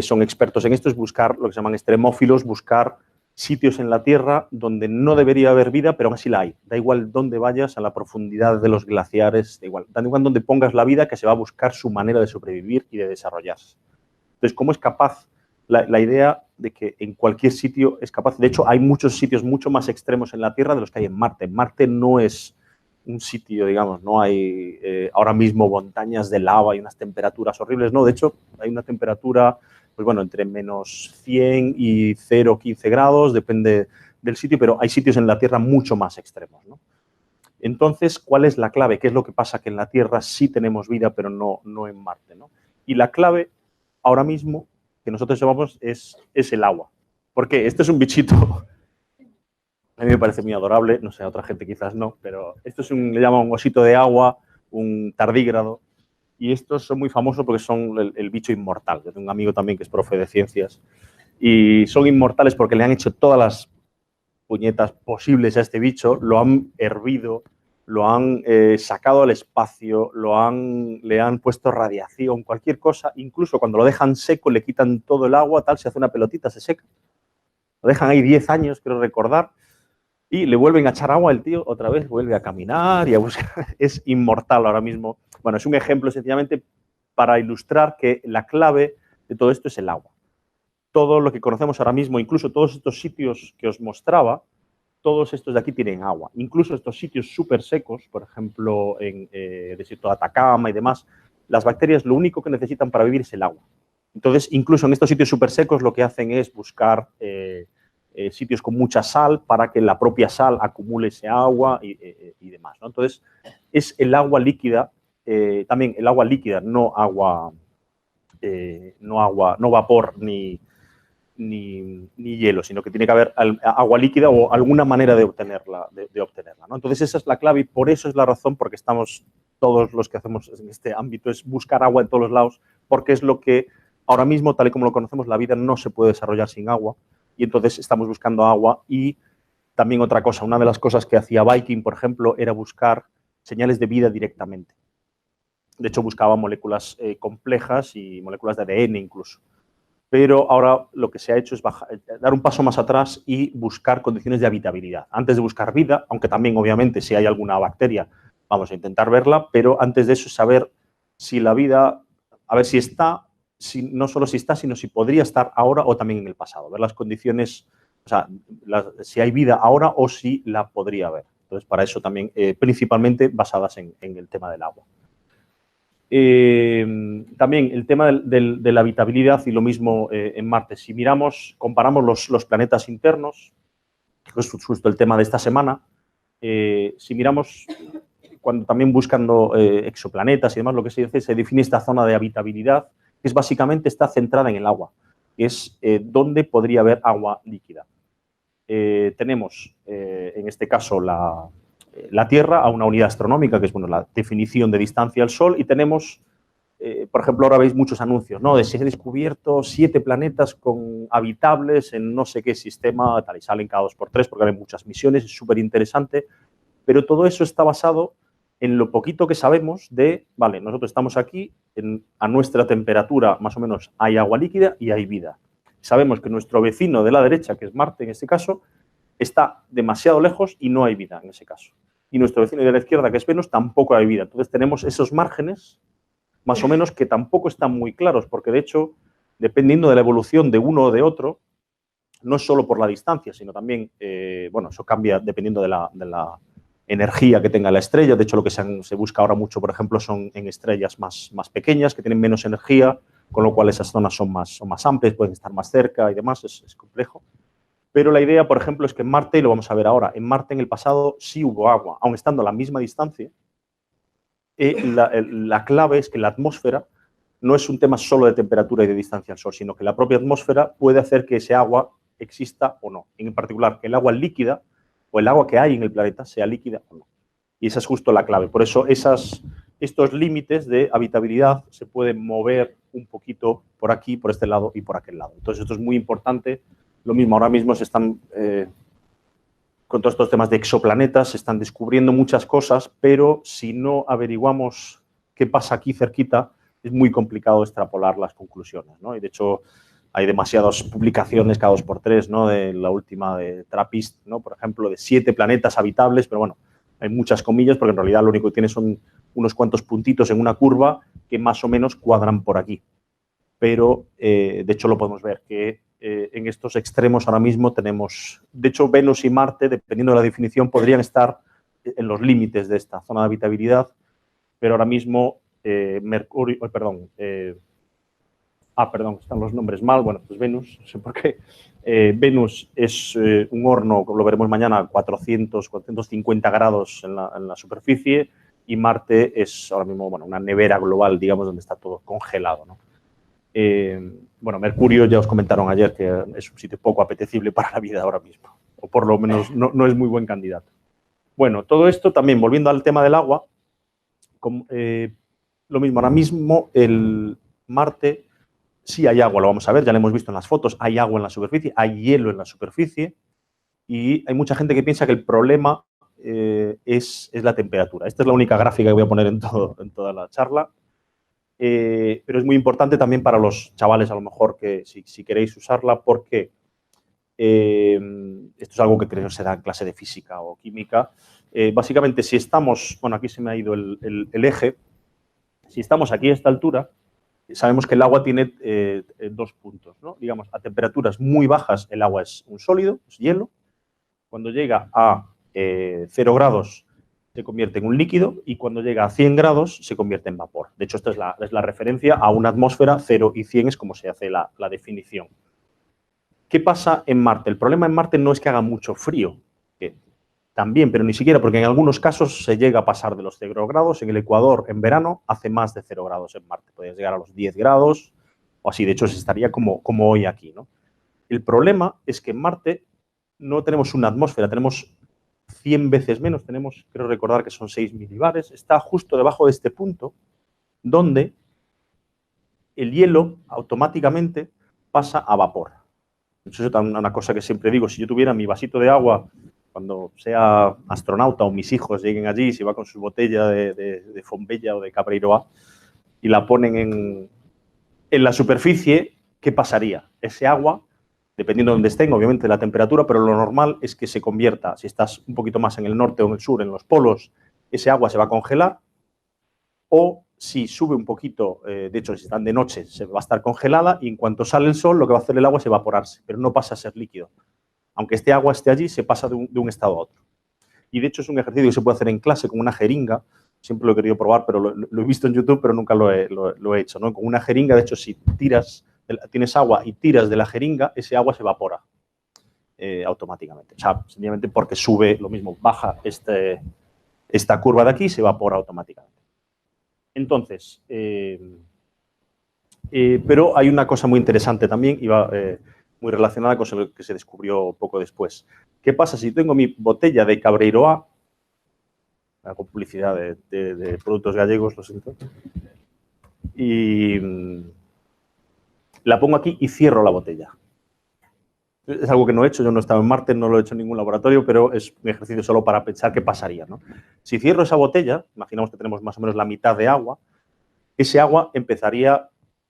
son expertos en esto, es buscar lo que se llaman extremófilos, buscar sitios en la Tierra donde no debería haber vida, pero aún así la hay. Da igual dónde vayas, a la profundidad de los glaciares, da igual donde pongas la vida, que se va a buscar su manera de sobrevivir y de desarrollarse. Entonces, ¿cómo es capaz la idea de que en cualquier sitio es capaz? De hecho, hay muchos sitios mucho más extremos en la Tierra de los que hay en Marte. Marte no es un sitio, digamos, no hay ahora mismo montañas de lava y unas temperaturas horribles, no. De hecho, hay una temperatura, pues bueno, entre menos 100 y 0, 15 grados, depende del sitio, pero hay sitios en la Tierra mucho más extremos, ¿no? Entonces, ¿cuál es la clave? ¿Qué es lo que pasa? Que en la Tierra sí tenemos vida, pero no en Marte, ¿no? Y la clave, ahora mismo, que nosotros llamamos es el agua. ¿Por qué? Este es un bichito, a mí me parece muy adorable, no sé, a otra gente quizás no, pero esto es le llaman un osito de agua, un tardígrado, y estos son muy famosos porque son el bicho inmortal. Yo tengo un amigo también que es profe de ciencias, y son inmortales porque le han hecho todas las puñetas posibles a este bicho, lo han hervido, lo han sacado al espacio, le han puesto radiación, cualquier cosa, incluso cuando lo dejan seco, le quitan todo el agua, tal, se hace una pelotita, se seca. Lo dejan ahí 10 años, creo recordar, y le vuelven a echar agua, el tío otra vez vuelve a caminar y a buscar. Es inmortal ahora mismo. Bueno, es un ejemplo sencillamente para ilustrar que la clave de todo esto es el agua. Todo lo que conocemos ahora mismo, incluso todos estos sitios que os mostraba, todos estos de aquí tienen agua. Incluso estos sitios súper secos, por ejemplo, en el desierto de Atacama y demás, las bacterias lo único que necesitan para vivir es el agua. Entonces, incluso en estos sitios súper secos lo que hacen es buscar sitios con mucha sal para que la propia sal acumule ese agua y demás, ¿no? Entonces, es el agua líquida, también el agua líquida, no vapor ni hielo, sino que tiene que haber agua líquida o alguna manera de obtenerla, ¿no? Entonces, esa es la clave y por eso es la razón porque estamos todos los que hacemos en este ámbito, es buscar agua en todos los lados, porque es lo que ahora mismo, tal y como lo conocemos, la vida no se puede desarrollar sin agua y entonces estamos buscando agua. Y también otra cosa, una de las cosas que hacía Viking, por ejemplo, era buscar señales de vida directamente. De hecho, buscaba moléculas complejas y moléculas de ADN incluso. Pero ahora lo que se ha hecho es dar un paso más atrás y buscar condiciones de habitabilidad. Antes de buscar vida, aunque también, obviamente, si hay alguna bacteria, vamos a intentar verla, pero antes de eso, saber si la vida, a ver si está, no solo si está, sino si podría estar ahora o también en el pasado. Ver las condiciones o sea, si hay vida ahora o si la podría haber. Entonces, para eso también, principalmente basadas en el tema del agua. También el tema de la habitabilidad y lo mismo en Marte. Si comparamos los planetas internos, que es justo el tema de esta semana, si miramos, cuando también buscando exoplanetas y demás, lo que se dice, se define esta zona de habitabilidad, que es básicamente está centrada en el agua, que es donde podría haber agua líquida. Tenemos, en este caso, la Tierra a una unidad astronómica, que es la definición de distancia al Sol, y tenemos, por ejemplo, ahora veis muchos anuncios, ¿no? De si he descubierto 7 planetas habitables en no sé qué sistema, tal, y salen cada 2 por 3 porque hay muchas misiones, es súper interesante, pero todo eso está basado en lo poquito que sabemos de, vale, nosotros estamos aquí, a nuestra temperatura más o menos hay agua líquida y hay vida. Sabemos que nuestro vecino de la derecha, que es Marte en este caso, está demasiado lejos y no hay vida en ese caso. Y nuestro vecino de la izquierda, que es Venus, tampoco hay vida. Entonces tenemos esos márgenes, más o menos, que tampoco están muy claros, porque de hecho, dependiendo de la evolución de uno o de otro, no solo por la distancia, sino también, bueno, eso cambia dependiendo de la energía que tenga la estrella. De hecho, lo que se busca ahora mucho, por ejemplo, son en estrellas más pequeñas, que tienen menos energía, con lo cual esas zonas son más amplias, pueden estar más cerca y demás, es complejo. Pero la idea, por ejemplo, es que en Marte, y lo vamos a ver ahora, en Marte en el pasado sí hubo agua, aun estando a la misma distancia. La clave es que la atmósfera no es un tema solo de temperatura y de distancia al Sol, sino que la propia atmósfera puede hacer que ese agua exista o no. En particular, que el agua líquida o el agua que hay en el planeta sea líquida o no. Y esa es justo la clave. Por eso estos límites de habitabilidad se pueden mover un poquito por aquí, por este lado y por aquel lado. Entonces, esto es muy importante. Lo mismo, ahora mismo se están, con todos estos temas de exoplanetas, se están descubriendo muchas cosas, pero si no averiguamos qué pasa aquí cerquita, es muy complicado extrapolar las conclusiones, ¿no? Y de hecho, hay demasiadas publicaciones cada 2 por 3, ¿no? De la última de TRAPPIST, ¿no? Por ejemplo, de 7 planetas habitables, pero bueno, hay muchas comillas porque en realidad lo único que tiene son unos cuantos puntitos en una curva que más o menos cuadran por aquí. Pero, de hecho, lo podemos ver, que en estos extremos ahora mismo tenemos, de hecho, Venus y Marte, dependiendo de la definición, podrían estar en los límites de esta zona de habitabilidad, pero ahora mismo Mercurio, perdón, están los nombres mal, bueno, pues Venus, no sé por qué. Venus es un horno, como lo veremos mañana, a 450 grados en la superficie, y Marte es ahora mismo, bueno, una nevera global, digamos, donde está todo congelado, ¿no? Bueno, Mercurio ya os comentaron ayer que es un sitio poco apetecible para la vida ahora mismo, o por lo menos no es muy buen candidato. Bueno, todo esto también, volviendo al tema del agua, lo mismo, ahora mismo el Marte sí hay agua, lo vamos a ver, ya lo hemos visto en las fotos, hay agua en la superficie, hay hielo en la superficie, y hay mucha gente que piensa que el problema es la temperatura. Esta es la única gráfica que voy a poner en toda la charla. Pero es muy importante también para los chavales, a lo mejor, que si queréis usarla, porque esto es algo que creo que se da en clase de física o química. Básicamente, si estamos, bueno, aquí se me ha ido el eje, si estamos aquí a esta altura, sabemos que el agua tiene 2 puntos, ¿no? Digamos, a temperaturas muy bajas el agua es un sólido, es hielo. Cuando llega a 0 grados se convierte en un líquido, y cuando llega a 100 grados se convierte en vapor. De hecho, esta es la referencia a una atmósfera. 0 y 100 es como se hace la definición. ¿Qué pasa en Marte? El problema en Marte no es que haga mucho frío, que también, pero ni siquiera, porque en algunos casos se llega a pasar de los 0 grados. En el Ecuador, en verano, hace más de 0 grados en Marte. Podrías llegar a los 10 grados o así. De hecho, se estaría como hoy aquí, ¿no? El problema es que en Marte no tenemos una atmósfera, tenemos 100 veces menos, tenemos, creo recordar que son 6 milibares, está justo debajo de este punto, donde el hielo automáticamente pasa a vapor. Eso es una cosa que siempre digo: si yo tuviera mi vasito de agua, cuando sea astronauta o mis hijos lleguen allí, si va con su botella de Fombella o de Cabreiroa y la ponen en la superficie, ¿qué pasaría? Ese agua, dependiendo de dónde estén, obviamente, de la temperatura, pero lo normal es que se convierta, si estás un poquito más en el norte o en el sur, en los polos, ese agua se va a congelar, o si sube un poquito, de hecho, si están de noche, se va a estar congelada, y en cuanto sale el sol, lo que va a hacer el agua es evaporarse, pero no pasa a ser líquido. aunque este agua esté allí, se pasa de un estado a otro. Y de hecho es un ejercicio que se puede hacer en clase con una jeringa. Siempre lo he querido probar, pero lo he visto en YouTube, pero nunca lo he hecho, ¿no? Con una jeringa, de hecho, si tienes agua y tiras de la jeringa, ese agua se evapora automáticamente. O sea, sencillamente porque sube lo mismo, baja esta curva de aquí y se evapora automáticamente. Entonces, pero hay una cosa muy interesante también, y va muy relacionada con lo que se descubrió poco después. ¿Qué pasa si tengo mi botella de Cabreiroa? Hago publicidad de productos gallegos, lo siento. Y la pongo aquí y cierro la botella. Es algo que no he hecho, yo no he estado en Marte, no lo he hecho en ningún laboratorio, pero es un ejercicio solo para pensar qué pasaría, ¿no? Si cierro esa botella, imaginamos que tenemos más o menos la mitad de agua, ese agua empezaría,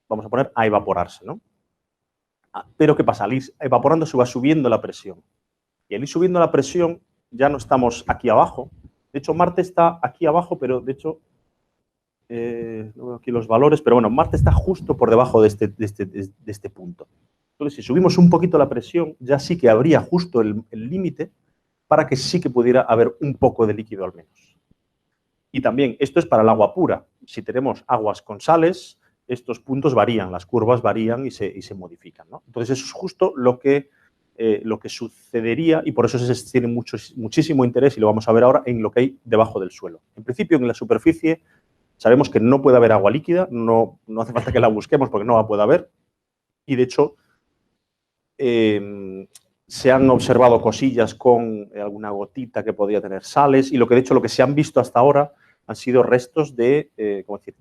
vamos a poner, a evaporarse, ¿no? Pero ¿qué pasa? Al ir evaporando se va subiendo la presión. Y al ir subiendo la presión ya no estamos aquí abajo. De hecho, Marte está aquí abajo, pero de hecho, no veo aquí los valores, pero bueno, Marte está justo por debajo de este punto. Entonces, si subimos un poquito la presión, ya sí que habría justo el límite para que sí que pudiera haber un poco de líquido al menos. Y también, esto es para el agua pura. Si tenemos aguas con sales, estos puntos varían, las curvas varían y se modifican, ¿no? Entonces, eso es justo lo que sucedería, y por eso se tiene muchísimo interés, y lo vamos a ver ahora, en lo que hay debajo del suelo. En principio, en la superficie, sabemos que no puede haber agua líquida, no hace falta que la busquemos porque no la puede haber, y de hecho, se han observado cosillas con alguna gotita que podría tener sales, y de hecho lo que se han visto hasta ahora han sido restos de,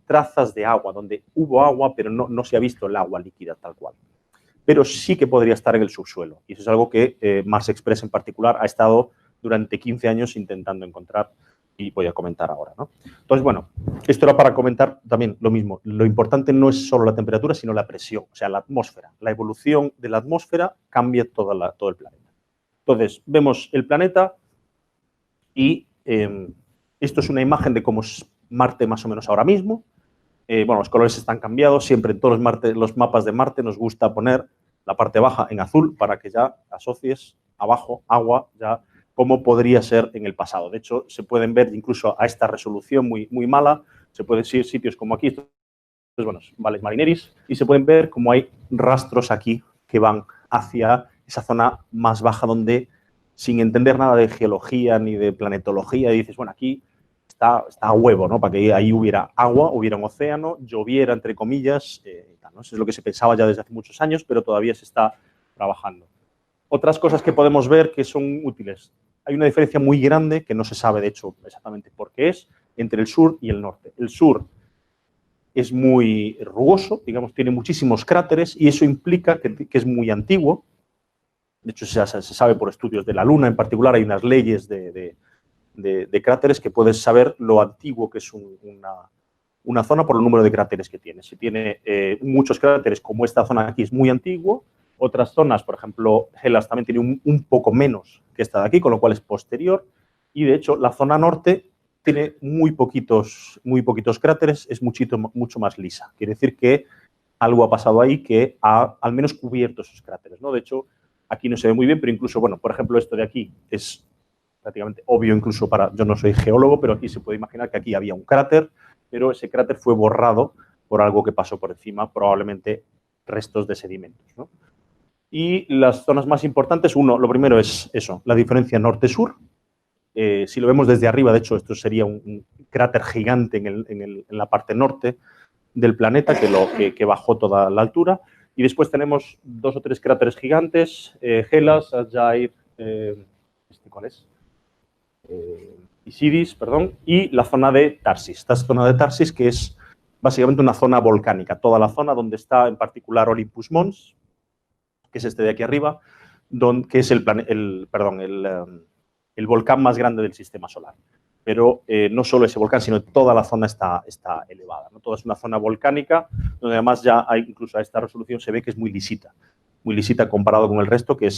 trazas de agua, donde hubo agua, pero no se ha visto el agua líquida tal cual. Pero sí que podría estar en el subsuelo. Y eso es algo que Mars Express en particular ha estado durante 15 años intentando encontrar, y voy a comentar ahora, ¿no? Entonces, bueno, esto era para comentar también lo mismo. Lo importante no es solo la temperatura, sino la presión, o sea, la atmósfera. La evolución de la atmósfera cambia todo el planeta. Entonces, vemos el planeta y esto es una imagen de cómo es Marte más o menos ahora mismo. Bueno, los colores están cambiados. Siempre en todos los mapas de Marte nos gusta poner la parte baja en azul para que ya asocies abajo agua, ya cómo podría ser en el pasado. De hecho, se pueden ver incluso a esta resolución muy, muy mala, se pueden ir sitios como aquí, estos, bueno, Valles Marineris, y se pueden ver como hay rastros aquí que van hacia esa zona más baja donde, sin entender nada de geología ni de planetología, dices, bueno, aquí está a huevo, ¿no? Para que ahí hubiera agua, hubiera un océano, lloviera, entre comillas, ¿no? Eso es lo que se pensaba ya desde hace muchos años, pero todavía se está trabajando. Otras cosas que podemos ver que son útiles. Hay una diferencia muy grande, que no se sabe, de hecho, exactamente por qué es, entre el sur y el norte. El sur es muy rugoso, digamos, tiene muchísimos cráteres, y eso implica que es muy antiguo. De hecho, se sabe por estudios de la Luna en particular, hay unas leyes de cráteres que puedes saber lo antiguo que es una zona por el número de cráteres que tiene. Si tiene muchos cráteres, como esta zona aquí es muy antiguo, otras zonas, por ejemplo, Hellas también tiene un poco menos que esta de aquí, con lo cual es posterior, y de hecho la zona norte tiene muy poquitos cráteres, es mucho más lisa. Quiere decir que algo ha pasado ahí que ha al menos cubierto esos cráteres, ¿no? De hecho, aquí no se ve muy bien, pero incluso, bueno, por ejemplo, esto de aquí es prácticamente obvio incluso yo no soy geólogo, pero aquí se puede imaginar que aquí había un cráter, pero ese cráter fue borrado por algo que pasó por encima, probablemente restos de sedimentos, ¿no? Y las zonas más importantes, lo primero es eso, la diferencia norte-sur. Si lo vemos desde arriba, de hecho, esto sería un cráter gigante en la parte norte del planeta que bajó toda la altura. Y después tenemos 2 o 3 cráteres gigantes, Hellas, Aljair, ¿cuál es? Isidis, perdón, y la zona de Tarsis. Esta zona de Tarsis, que es básicamente una zona volcánica, toda la zona donde está en particular Olympus Mons, que es este de aquí arriba, que es el volcán más grande del sistema solar. Pero no solo ese volcán, sino toda la zona está elevada, ¿no? Toda es una zona volcánica, donde además ya hay, incluso a esta resolución se ve que es muy lisita comparado con el resto, que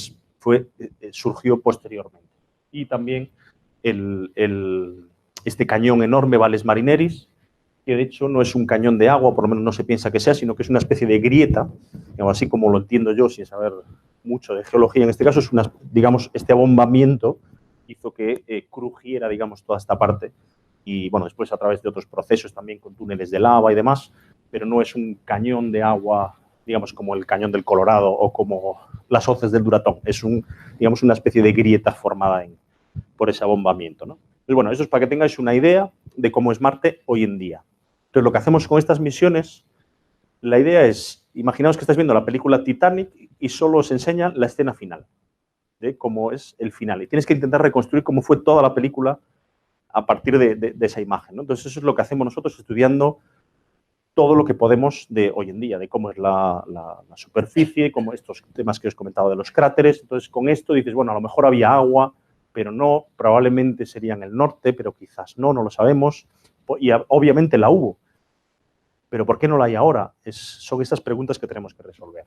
surgió posteriormente. Y también este cañón enorme, Valles Marineris, que de hecho no es un cañón de agua, por lo menos no se piensa que sea, sino que es una especie de grieta, así como lo entiendo yo, sin saber mucho de geología en este caso, es digamos, este abombamiento hizo que crujiera, digamos, toda esta parte. Y, bueno, después a través de otros procesos también con túneles de lava y demás, pero no es un cañón de agua, digamos, como el cañón del Colorado o como las hoces del Duratón. Es, digamos, una especie de grieta formada por ese abombamiento, ¿no? Entonces, bueno, eso es para que tengáis una idea de cómo es Marte hoy en día. Entonces, lo que hacemos con estas misiones, la idea es, imaginaos que estáis viendo la película Titanic y solo os enseña la escena final, de cómo es el final. Y tienes que intentar reconstruir cómo fue toda la película a partir de esa imagen, ¿no? Entonces, eso es lo que hacemos nosotros estudiando todo lo que podemos de hoy en día, de cómo es la superficie, como estos temas que os he comentado de los cráteres. Entonces, con esto dices, bueno, a lo mejor había agua, pero no, probablemente sería en el norte, pero quizás no lo sabemos. Y obviamente la hubo, pero ¿por qué no la hay ahora? Son estas preguntas que tenemos que resolver.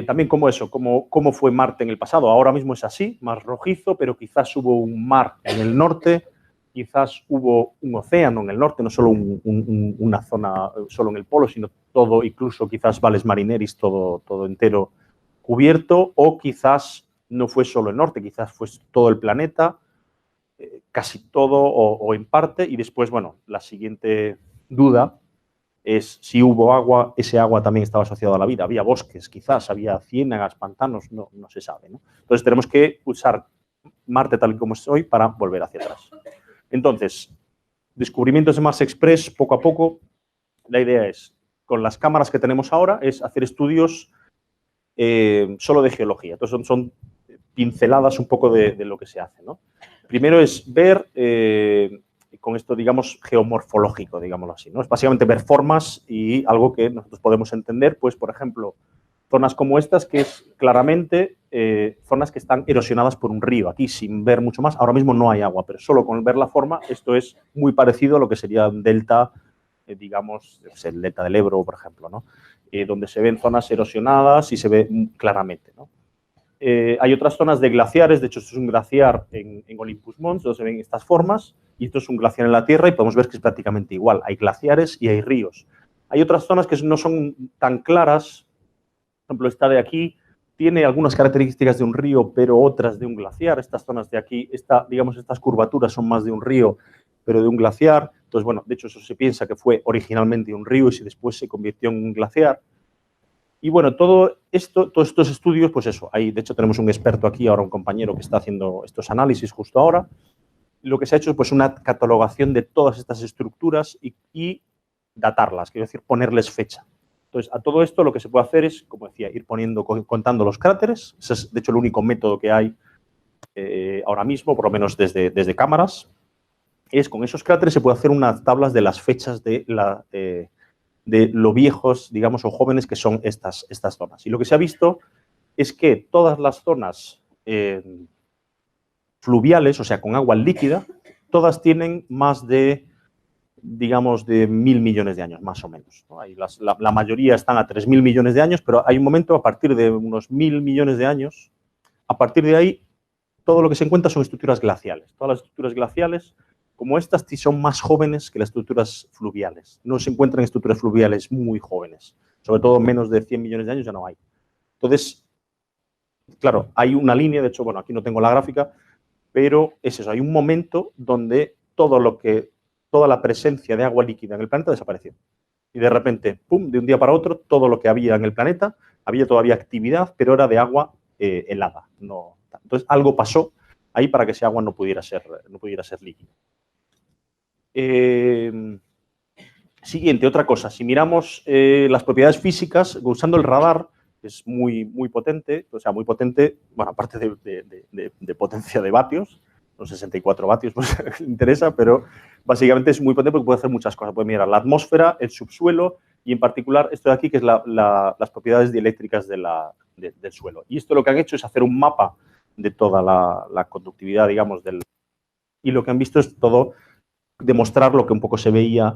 También cómo fue Marte en el pasado. Ahora mismo es así, más rojizo, pero quizás hubo un mar en el norte, quizás hubo un océano en el norte, no solo una zona solo en el polo, sino todo, incluso quizás Valles Marineris, todo entero cubierto, o quizás no fue solo el norte, quizás fue todo el planeta, casi todo o en parte, y después, bueno, la siguiente duda es si hubo agua, ese agua también estaba asociado a la vida. Había bosques, quizás, había ciénagas, pantanos, no se sabe, ¿no? Entonces tenemos que usar Marte tal y como es hoy para volver hacia atrás. Entonces, descubrimientos de Mars Express, poco a poco, la idea es, con las cámaras que tenemos ahora, es hacer estudios solo de geología. Entonces son pinceladas un poco de lo que se hace, ¿no? Primero es ver, con esto, digamos, geomorfológico, digámoslo así, ¿no? Es básicamente ver formas y algo que nosotros podemos entender, pues, por ejemplo, zonas como estas, que es claramente zonas que están erosionadas por un río. Aquí, sin ver mucho más, ahora mismo no hay agua, pero solo con ver la forma, esto es muy parecido a lo que sería un delta, digamos, el delta del Ebro, por ejemplo, ¿no? Donde se ven zonas erosionadas y se ve claramente, ¿no? Hay otras zonas de glaciares, de hecho, esto es un glaciar en Olympus Mons, donde se ven estas formas, y esto es un glaciar en la Tierra, y podemos ver que es prácticamente igual. Hay glaciares y hay ríos. Hay otras zonas que no son tan claras, por ejemplo, esta de aquí tiene algunas características de un río, pero otras de un glaciar. Estas zonas de aquí, digamos, estas curvaturas son más de un río, pero de un glaciar. Entonces, bueno, de hecho, eso se piensa que fue originalmente un río y después se convirtió en un glaciar. Y bueno, todos estos estudios, pues eso, ahí de hecho tenemos un experto aquí, ahora un compañero que está haciendo estos análisis justo ahora. Lo que se ha hecho es pues una catalogación de todas estas estructuras y datarlas, quiero decir, ponerles fecha. Entonces, a todo esto lo que se puede hacer es, como decía, ir contando los cráteres. Ese es, de hecho, el único método que hay ahora mismo, por lo menos desde cámaras. Es con esos cráteres se puede hacer unas tablas de las fechas de lo viejos, digamos, o jóvenes que son estas zonas. Y lo que se ha visto es que todas las zonas fluviales, o sea, con agua líquida, todas tienen más de, digamos, de 1.000 millones de años, más o menos, ¿no? La mayoría están a 3.000 millones de años, pero hay un momento a partir de unos 1.000 millones de años, a partir de ahí, todo lo que se encuentra son estructuras glaciales. Todas las estructuras glaciales, como estas, son más jóvenes que las estructuras fluviales. No se encuentran estructuras fluviales muy jóvenes. Sobre todo menos de 100 millones de años ya no hay. Entonces, claro, hay una línea, de hecho, bueno, aquí no tengo la gráfica, pero es eso, hay un momento donde toda la presencia de agua líquida en el planeta desapareció. Y de repente, pum, de un día para otro, todo lo que había en el planeta, había todavía actividad, pero era de agua helada. No. Entonces, algo pasó ahí para que ese agua no pudiera ser líquida. Siguiente, otra cosa. Si miramos las propiedades físicas, usando el radar, es muy potente, o sea, muy potente, bueno, aparte de potencia de vatios, los 64 vatios pues interesa, pero básicamente es muy potente porque puede hacer muchas cosas. Puede mirar la atmósfera, el subsuelo y en particular esto de aquí que es las propiedades dieléctricas del suelo. Y esto lo que han hecho es hacer un mapa de toda la conductividad, digamos, y lo que han visto es todo demostrar lo que un poco se veía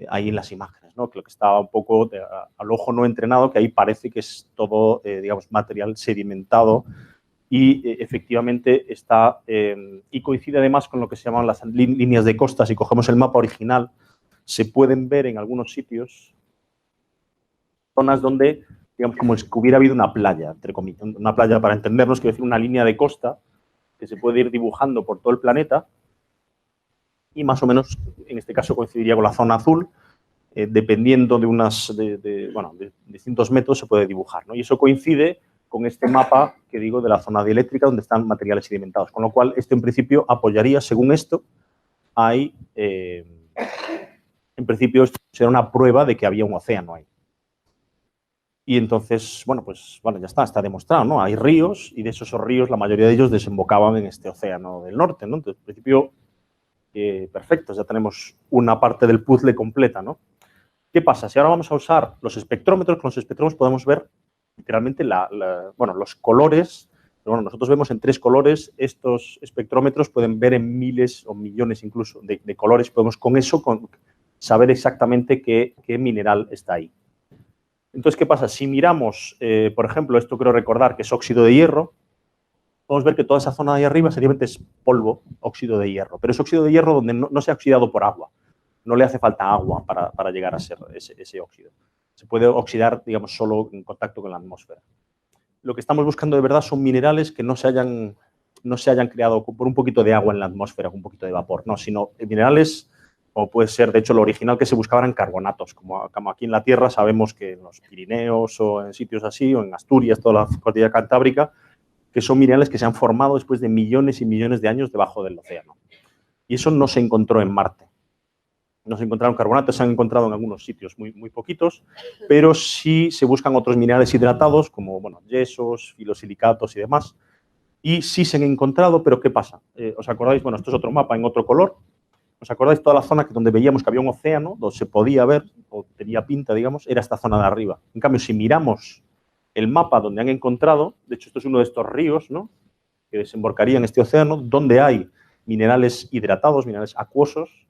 ahí en las imágenes, ¿no? Que lo que estaba un poco al ojo no entrenado, que ahí parece que es todo, digamos, material sedimentado y efectivamente está, y coincide además con lo que se llaman las líneas de costa. Si cogemos el mapa original, se pueden ver en algunos sitios zonas donde digamos, como si hubiera habido una playa, entre comillas. Una playa, para entendernos, quiero decir, una línea de costa que se puede ir dibujando por todo el planeta y más o menos, en este caso, coincidiría con la zona azul, dependiendo de distintos métodos se puede dibujar, ¿no? Y eso coincide con este mapa que digo de la zona dieléctrica donde están materiales sedimentados, con lo cual esto en principio apoyaría, según esto, en principio esto será una prueba de que había un océano ahí. Y entonces, bueno, pues bueno, ya está demostrado, ¿no? Hay ríos y de esos ríos la mayoría de ellos desembocaban en este océano del norte, ¿no? Entonces, en principio, perfecto, ya tenemos una parte del puzzle completa, ¿no? ¿Qué pasa? Si ahora vamos a usar los espectrómetros, con los espectrómetros podemos ver literalmente los colores. Pero bueno, nosotros vemos en 3 colores, estos espectrómetros pueden ver en miles o millones incluso de colores. Podemos con eso saber exactamente qué mineral está ahí. Entonces, ¿qué pasa? Si miramos, por ejemplo, esto quiero recordar que es óxido de hierro, podemos ver que toda esa zona de ahí arriba sencillamente es polvo, óxido de hierro. Pero es óxido de hierro donde no se ha oxidado por agua. No le hace falta agua para llegar a ser ese óxido. Se puede oxidar, digamos, solo en contacto con la atmósfera. Lo que estamos buscando de verdad son minerales que no se hayan creado por un poquito de agua en la atmósfera, con un poquito de vapor, no, sino minerales, como puede ser, de hecho, lo original que se buscaba eran carbonatos, como aquí en la Tierra sabemos que en los Pirineos o en sitios así, o en Asturias, toda la cordillera cantábrica, que son minerales que se han formado después de millones y millones de años debajo del océano. Y eso no se encontró en Marte. No se encontraron carbonatos, se han encontrado en algunos sitios muy, muy poquitos, pero sí se buscan otros minerales hidratados, como yesos, filosilicatos y demás, y sí se han encontrado, pero ¿qué pasa? ¿Os acordáis? Bueno, esto es otro mapa en otro color. ¿Os acordáis toda la zona donde veíamos que había un océano, donde se podía ver, o tenía pinta, digamos, era esta zona de arriba? En cambio, si miramos el mapa donde han encontrado, de hecho, esto es uno de estos ríos, ¿no?, que desembocaría en este océano, donde hay minerales hidratados, minerales acuosos,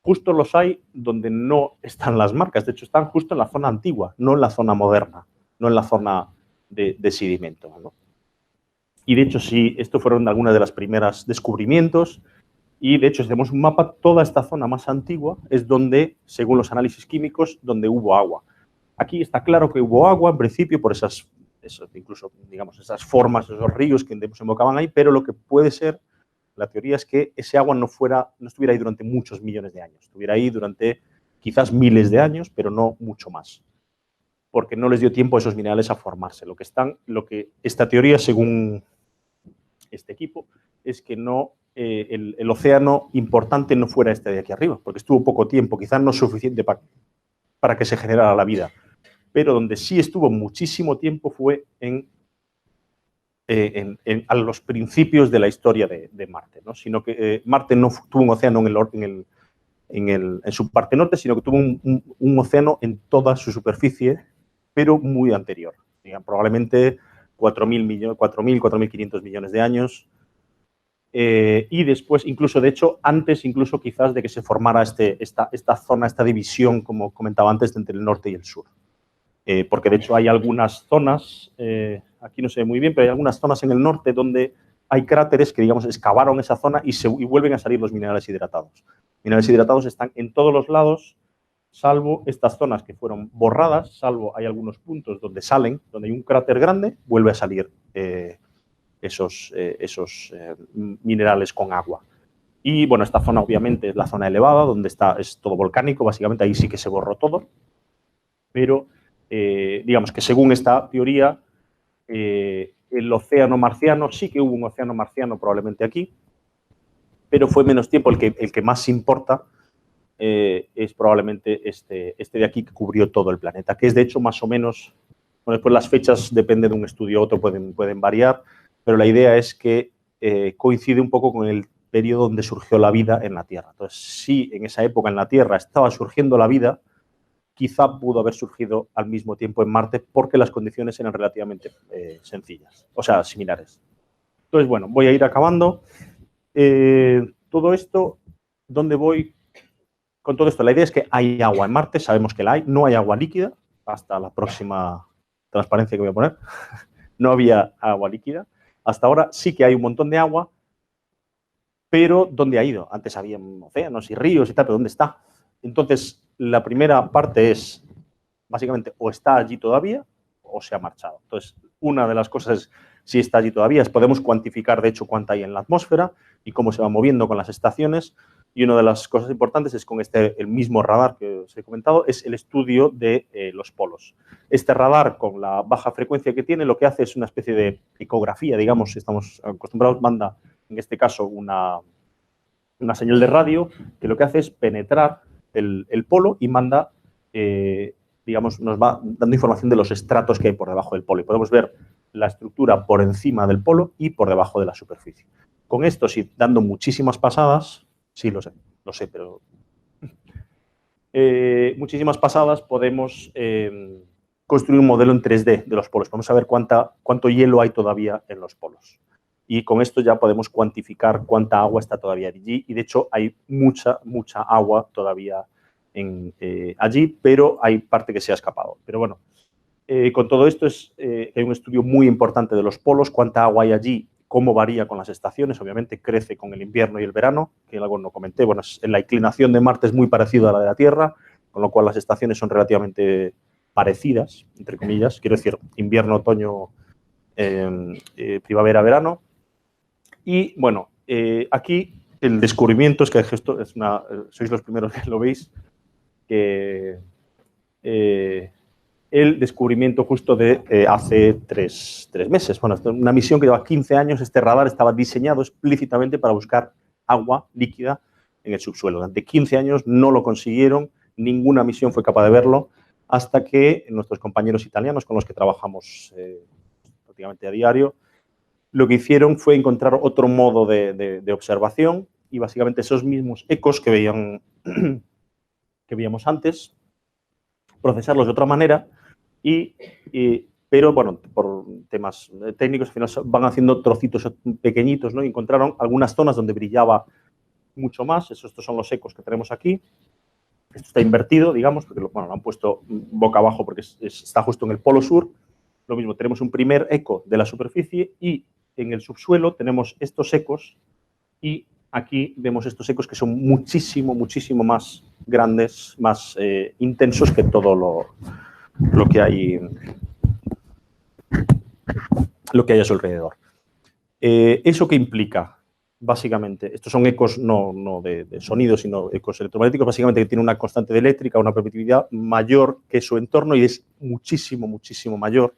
justo los hay donde no están las marcas. De hecho, están justo en la zona antigua, no en la zona moderna, no en la zona de sedimento, ¿no? Y de hecho, sí, estos fueron algunas de las primeras descubrimientos. Y de hecho, si hacemos un mapa, toda esta zona más antigua es donde, según los análisis químicos, donde hubo agua. Aquí está claro que hubo agua, en principio, por incluso, digamos, esas formas, esos ríos que desembocaban ahí, pero lo que puede ser, la teoría es que ese agua no estuviera ahí durante muchos millones de años. Estuviera ahí durante quizás miles de años, pero no mucho más. Porque no les dio tiempo a esos minerales a formarse. Lo que esta teoría, según este equipo, es que el océano importante no fuera este de aquí arriba, porque estuvo poco tiempo, quizás no suficiente para que se generara la vida. Pero donde sí estuvo muchísimo tiempo fue a los principios de la historia de Marte, ¿no? Sino que Marte no tuvo un océano en su parte norte, sino que tuvo un océano en toda su superficie, pero muy anterior. Digamos, probablemente 4.500 millones de años. Y después, incluso, de hecho, antes incluso quizás de que se formara esta zona, esta división, como comentaba antes, entre el norte y el sur. Porque de hecho hay algunas zonas, aquí no se ve muy bien, pero hay algunas zonas en el norte donde hay cráteres que, digamos, excavaron esa zona y vuelven a salir los minerales hidratados. Minerales hidratados están en todos los lados, salvo estas zonas que fueron borradas, salvo hay algunos puntos donde donde hay un cráter grande, vuelve a salir esos minerales con agua. Y bueno, esta zona obviamente es la zona elevada, donde es todo volcánico, básicamente ahí sí que se borró todo, pero digamos que según esta teoría, el océano marciano, sí que hubo un océano marciano probablemente aquí, pero fue menos tiempo. El que más importa es probablemente este de aquí, que cubrió todo el planeta, que es de hecho más o menos, bueno, después las fechas depende de un estudio a otro, pueden variar, pero la idea es que coincide un poco con el periodo donde surgió la vida en la Tierra. Entonces, si en esa época en la Tierra estaba surgiendo la vida, quizá pudo haber surgido al mismo tiempo en Marte porque las condiciones eran relativamente sencillas, o sea, similares. Entonces, bueno, voy a ir acabando. Todo esto, ¿dónde voy con todo esto? La idea es que hay agua en Marte, sabemos que la hay, no hay agua líquida, hasta la próxima transparencia que voy a poner, no había agua líquida. Hasta ahora sí que hay un montón de agua, pero ¿dónde ha ido? Antes había océanos y ríos y tal, pero ¿dónde está? Entonces, la primera parte es, básicamente, o está allí todavía, o se ha marchado. Entonces, una de las cosas es si está allí todavía. Podemos cuantificar, de hecho, cuánta hay en la atmósfera y cómo se va moviendo con las estaciones. Y una de las cosas importantes es con el mismo radar que os he comentado, es el estudio de los polos. Este radar, con la baja frecuencia que tiene, lo que hace es una especie de ecografía, digamos, si estamos acostumbrados, manda, en este caso, una señal de radio, que lo que hace es penetrar el polo y manda, digamos, nos va dando información de los estratos que hay por debajo del polo. Y podemos ver la estructura por encima del polo y por debajo de la superficie. Con esto, sí, dando muchísimas pasadas, sí, lo sé, pero muchísimas pasadas podemos construir un modelo en 3D de los polos. Podemos saber cuánto hielo hay todavía en los polos. Y con esto ya podemos cuantificar cuánta agua está todavía allí. Y, de hecho, hay mucha agua todavía allí, pero hay parte que se ha escapado. Pero, bueno, con todo esto hay un estudio muy importante de los polos, cuánta agua hay allí, cómo varía con las estaciones. Obviamente, crece con el invierno y el verano, que algo no comenté. Bueno, la inclinación de Marte es muy parecida a la de la Tierra, con lo cual las estaciones son relativamente parecidas, entre comillas. Quiero decir, invierno, otoño, primavera, verano. Y, bueno, aquí el descubrimiento, es que esto sois los primeros que lo veis, que el descubrimiento justo de hace tres meses. Bueno, una misión que lleva 15 años. Este radar estaba diseñado explícitamente para buscar agua líquida en el subsuelo. Durante 15 años no lo consiguieron, ninguna misión fue capaz de verlo, hasta que nuestros compañeros italianos, con los que trabajamos prácticamente a diario, lo que hicieron fue encontrar otro modo de observación y básicamente esos mismos ecos que veíamos antes, procesarlos de otra manera, pero, bueno, por temas técnicos, al final van haciendo trocitos pequeñitos, ¿no? Y encontraron algunas zonas donde brillaba mucho más. Estos son los ecos que tenemos aquí. Esto está invertido, digamos, porque lo han puesto boca abajo porque está justo en el polo sur. Lo mismo, tenemos un primer eco de la superficie y en el subsuelo tenemos estos ecos y aquí vemos estos ecos que son muchísimo más grandes, más intensos que todo lo que hay a su alrededor. ¿Eso qué implica? Básicamente, estos son ecos no de sonido, sino ecos electromagnéticos, básicamente que tienen una constante de eléctrica, una permitividad mayor que su entorno y es muchísimo mayor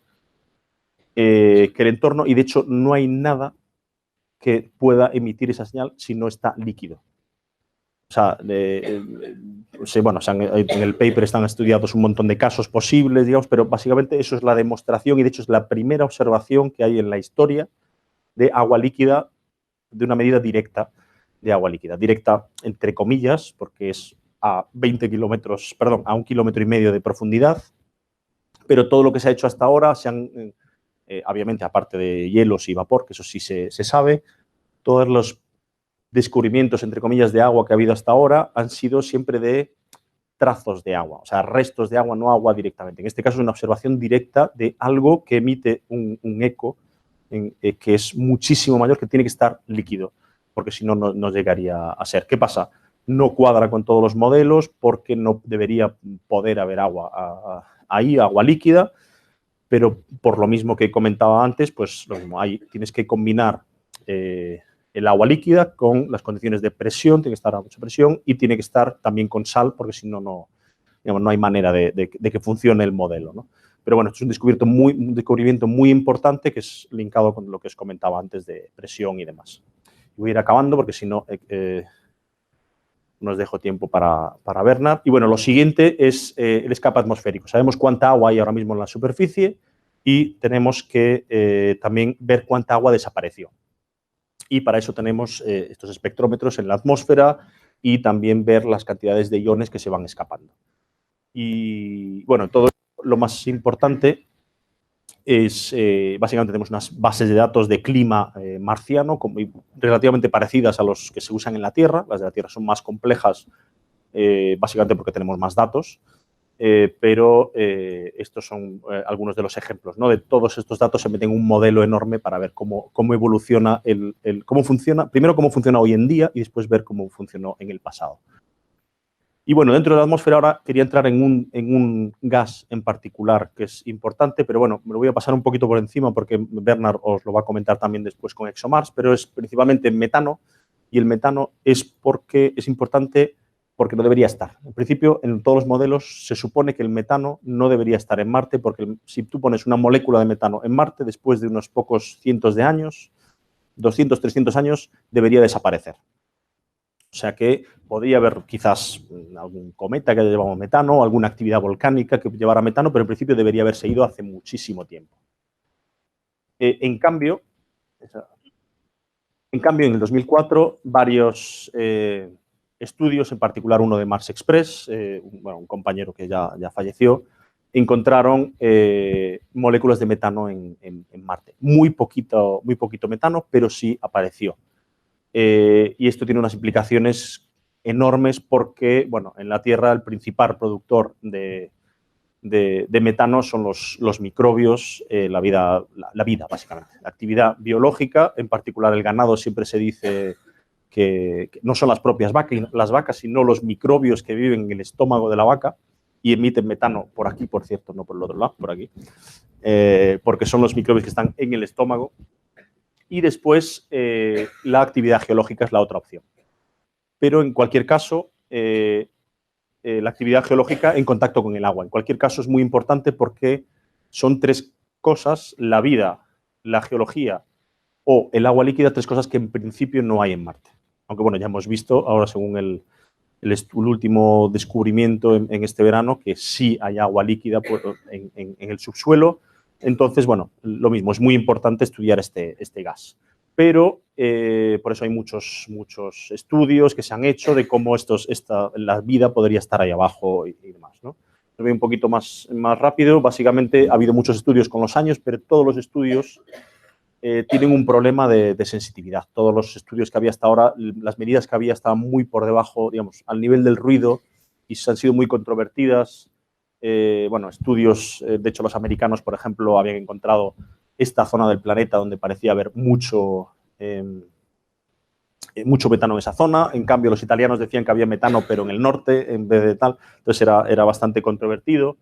que el entorno, y de hecho no hay nada que pueda emitir esa señal si no está líquido. O sea, bueno, en el paper están estudiados un montón de casos posibles, digamos, pero básicamente eso es la demostración y de hecho es la primera observación que hay en la historia de agua líquida, de una medida directa de agua líquida. Directa, entre comillas, porque es a 1,5 kilómetros de profundidad, pero todo lo que se ha hecho hasta ahora, obviamente, aparte de hielos y vapor, que eso sí se sabe, todos los descubrimientos, entre comillas, de agua que ha habido hasta ahora han sido siempre de trazos de agua, o sea, restos de agua, no agua directamente. En este caso es una observación directa de algo que emite un eco que es muchísimo mayor, que tiene que estar líquido, porque si no, no llegaría a ser. ¿Qué pasa? No cuadra con todos los modelos porque no debería poder haber agua ahí, agua líquida, pero por lo mismo que comentaba antes, pues lo mismo, tienes que combinar el agua líquida con las condiciones de presión, tiene que estar a mucha presión y tiene que estar también con sal, porque si no, no hay manera de que funcione el modelo, ¿no? Pero bueno, esto es un descubrimiento muy importante que es linkado con lo que os comentaba antes de presión y demás. Voy a ir acabando porque si no, no os dejo tiempo para ver nada. Y bueno, lo siguiente es el escape atmosférico. Sabemos cuánta agua hay ahora mismo en la superficie y tenemos que también ver cuánta agua desapareció. Y para eso tenemos estos espectrómetros en la atmósfera y también ver las cantidades de iones que se van escapando. Y bueno, todo lo más importante es, básicamente tenemos unas bases de datos de clima marciano relativamente parecidas a los que se usan en la Tierra. Las de la Tierra son más complejas, básicamente porque tenemos más datos. Pero estos son algunos de los ejemplos, ¿no? De todos estos datos se meten en un modelo enorme para ver cómo evoluciona, cómo funciona, primero cómo funciona hoy en día y después ver cómo funcionó en el pasado. Y bueno, dentro de la atmósfera ahora quería entrar en un gas en particular que es importante, pero bueno, me lo voy a pasar un poquito por encima porque Bernard os lo va a comentar también después con ExoMars, pero es principalmente metano, y el metano es importante porque no debería estar. En principio, en todos los modelos se supone que el metano no debería estar en Marte porque si tú pones una molécula de metano en Marte, después de unos pocos cientos de años, 200, 300 años, debería desaparecer. O sea que podría haber quizás algún cometa que haya llevado metano, o alguna actividad volcánica que llevara metano, pero en principio debería haberse ido hace muchísimo tiempo. En cambio, en el 2004, varios estudios, en particular uno de Mars Express, un compañero que ya falleció, encontraron moléculas de metano en Marte. Muy poquito metano, pero sí apareció. Y esto tiene unas implicaciones enormes porque, bueno, en la Tierra el principal productor de metano son los microbios, la vida, básicamente. La actividad biológica, en particular el ganado, siempre se dice que no son las propias vacas, sino los microbios que viven en el estómago de la vaca y emiten metano por aquí, por cierto, no por el otro lado, por aquí, porque son los microbios que están en el estómago. Y después la actividad geológica es la otra opción. Pero en cualquier caso, la actividad geológica en contacto con el agua. En cualquier caso es muy importante porque son tres cosas, la vida, la geología o el agua líquida, tres cosas que en principio no hay en Marte. Aunque bueno, ya hemos visto ahora según el último descubrimiento en este verano que sí hay agua líquida en el subsuelo. Entonces, bueno, lo mismo, es muy importante estudiar este gas. Pero por eso hay muchos estudios que se han hecho de cómo la vida podría estar ahí abajo y demás, ¿no? Lo veo un poquito más rápido. Básicamente ha habido muchos estudios con los años, pero todos los estudios tienen un problema de sensitividad. Todos los estudios que había hasta ahora, las medidas que había estaban muy por debajo, digamos, al nivel del ruido y han sido muy controvertidas. Bueno, estudios, de hecho los americanos, por ejemplo, habían encontrado esta zona del planeta donde parecía haber mucho metano en esa zona. En cambio, los italianos decían que había metano, pero en el norte, en vez de tal. Entonces era bastante controvertido,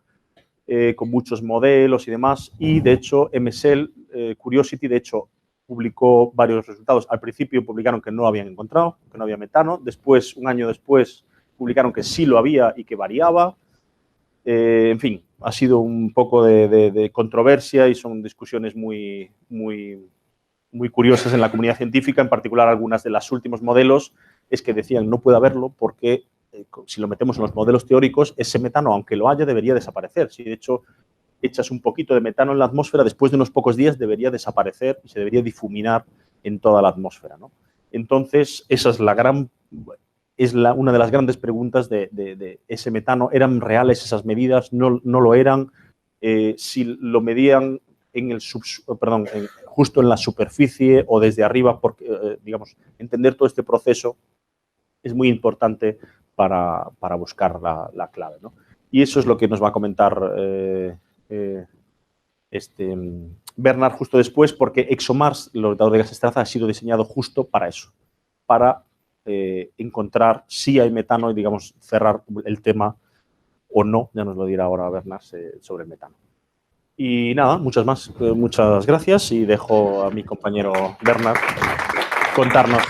con muchos modelos y demás. Y, de hecho, MSL, Curiosity, de hecho, publicó varios resultados. Al principio publicaron que no habían encontrado, que no había metano. Después, un año después, publicaron que sí lo había y que variaba. En fin, ha sido un poco de controversia y son discusiones muy curiosas en la comunidad científica, en particular algunas de los últimos modelos es que decían no puede haberlo porque si lo metemos en los modelos teóricos, ese metano, aunque lo haya, debería desaparecer. Si de hecho echas un poquito de metano en la atmósfera, después de unos pocos días debería desaparecer y se debería difuminar en toda la atmósfera, ¿no? Entonces, esa es una de las grandes preguntas de ese metano. ¿Eran reales esas medidas? ¿No lo eran? Si lo medían justo en la superficie o desde arriba, porque, digamos, entender todo este proceso es muy importante para buscar la clave, ¿no? Y eso es lo que nos va a comentar Bernard justo después, porque ExoMars, el orbitador de gas estraza, ha sido diseñado justo para eso, para encontrar si hay metano y, digamos, cerrar el tema o no, ya nos lo dirá ahora Bernard sobre el metano. Y nada, muchas gracias y dejo a mi compañero Bernard contarnos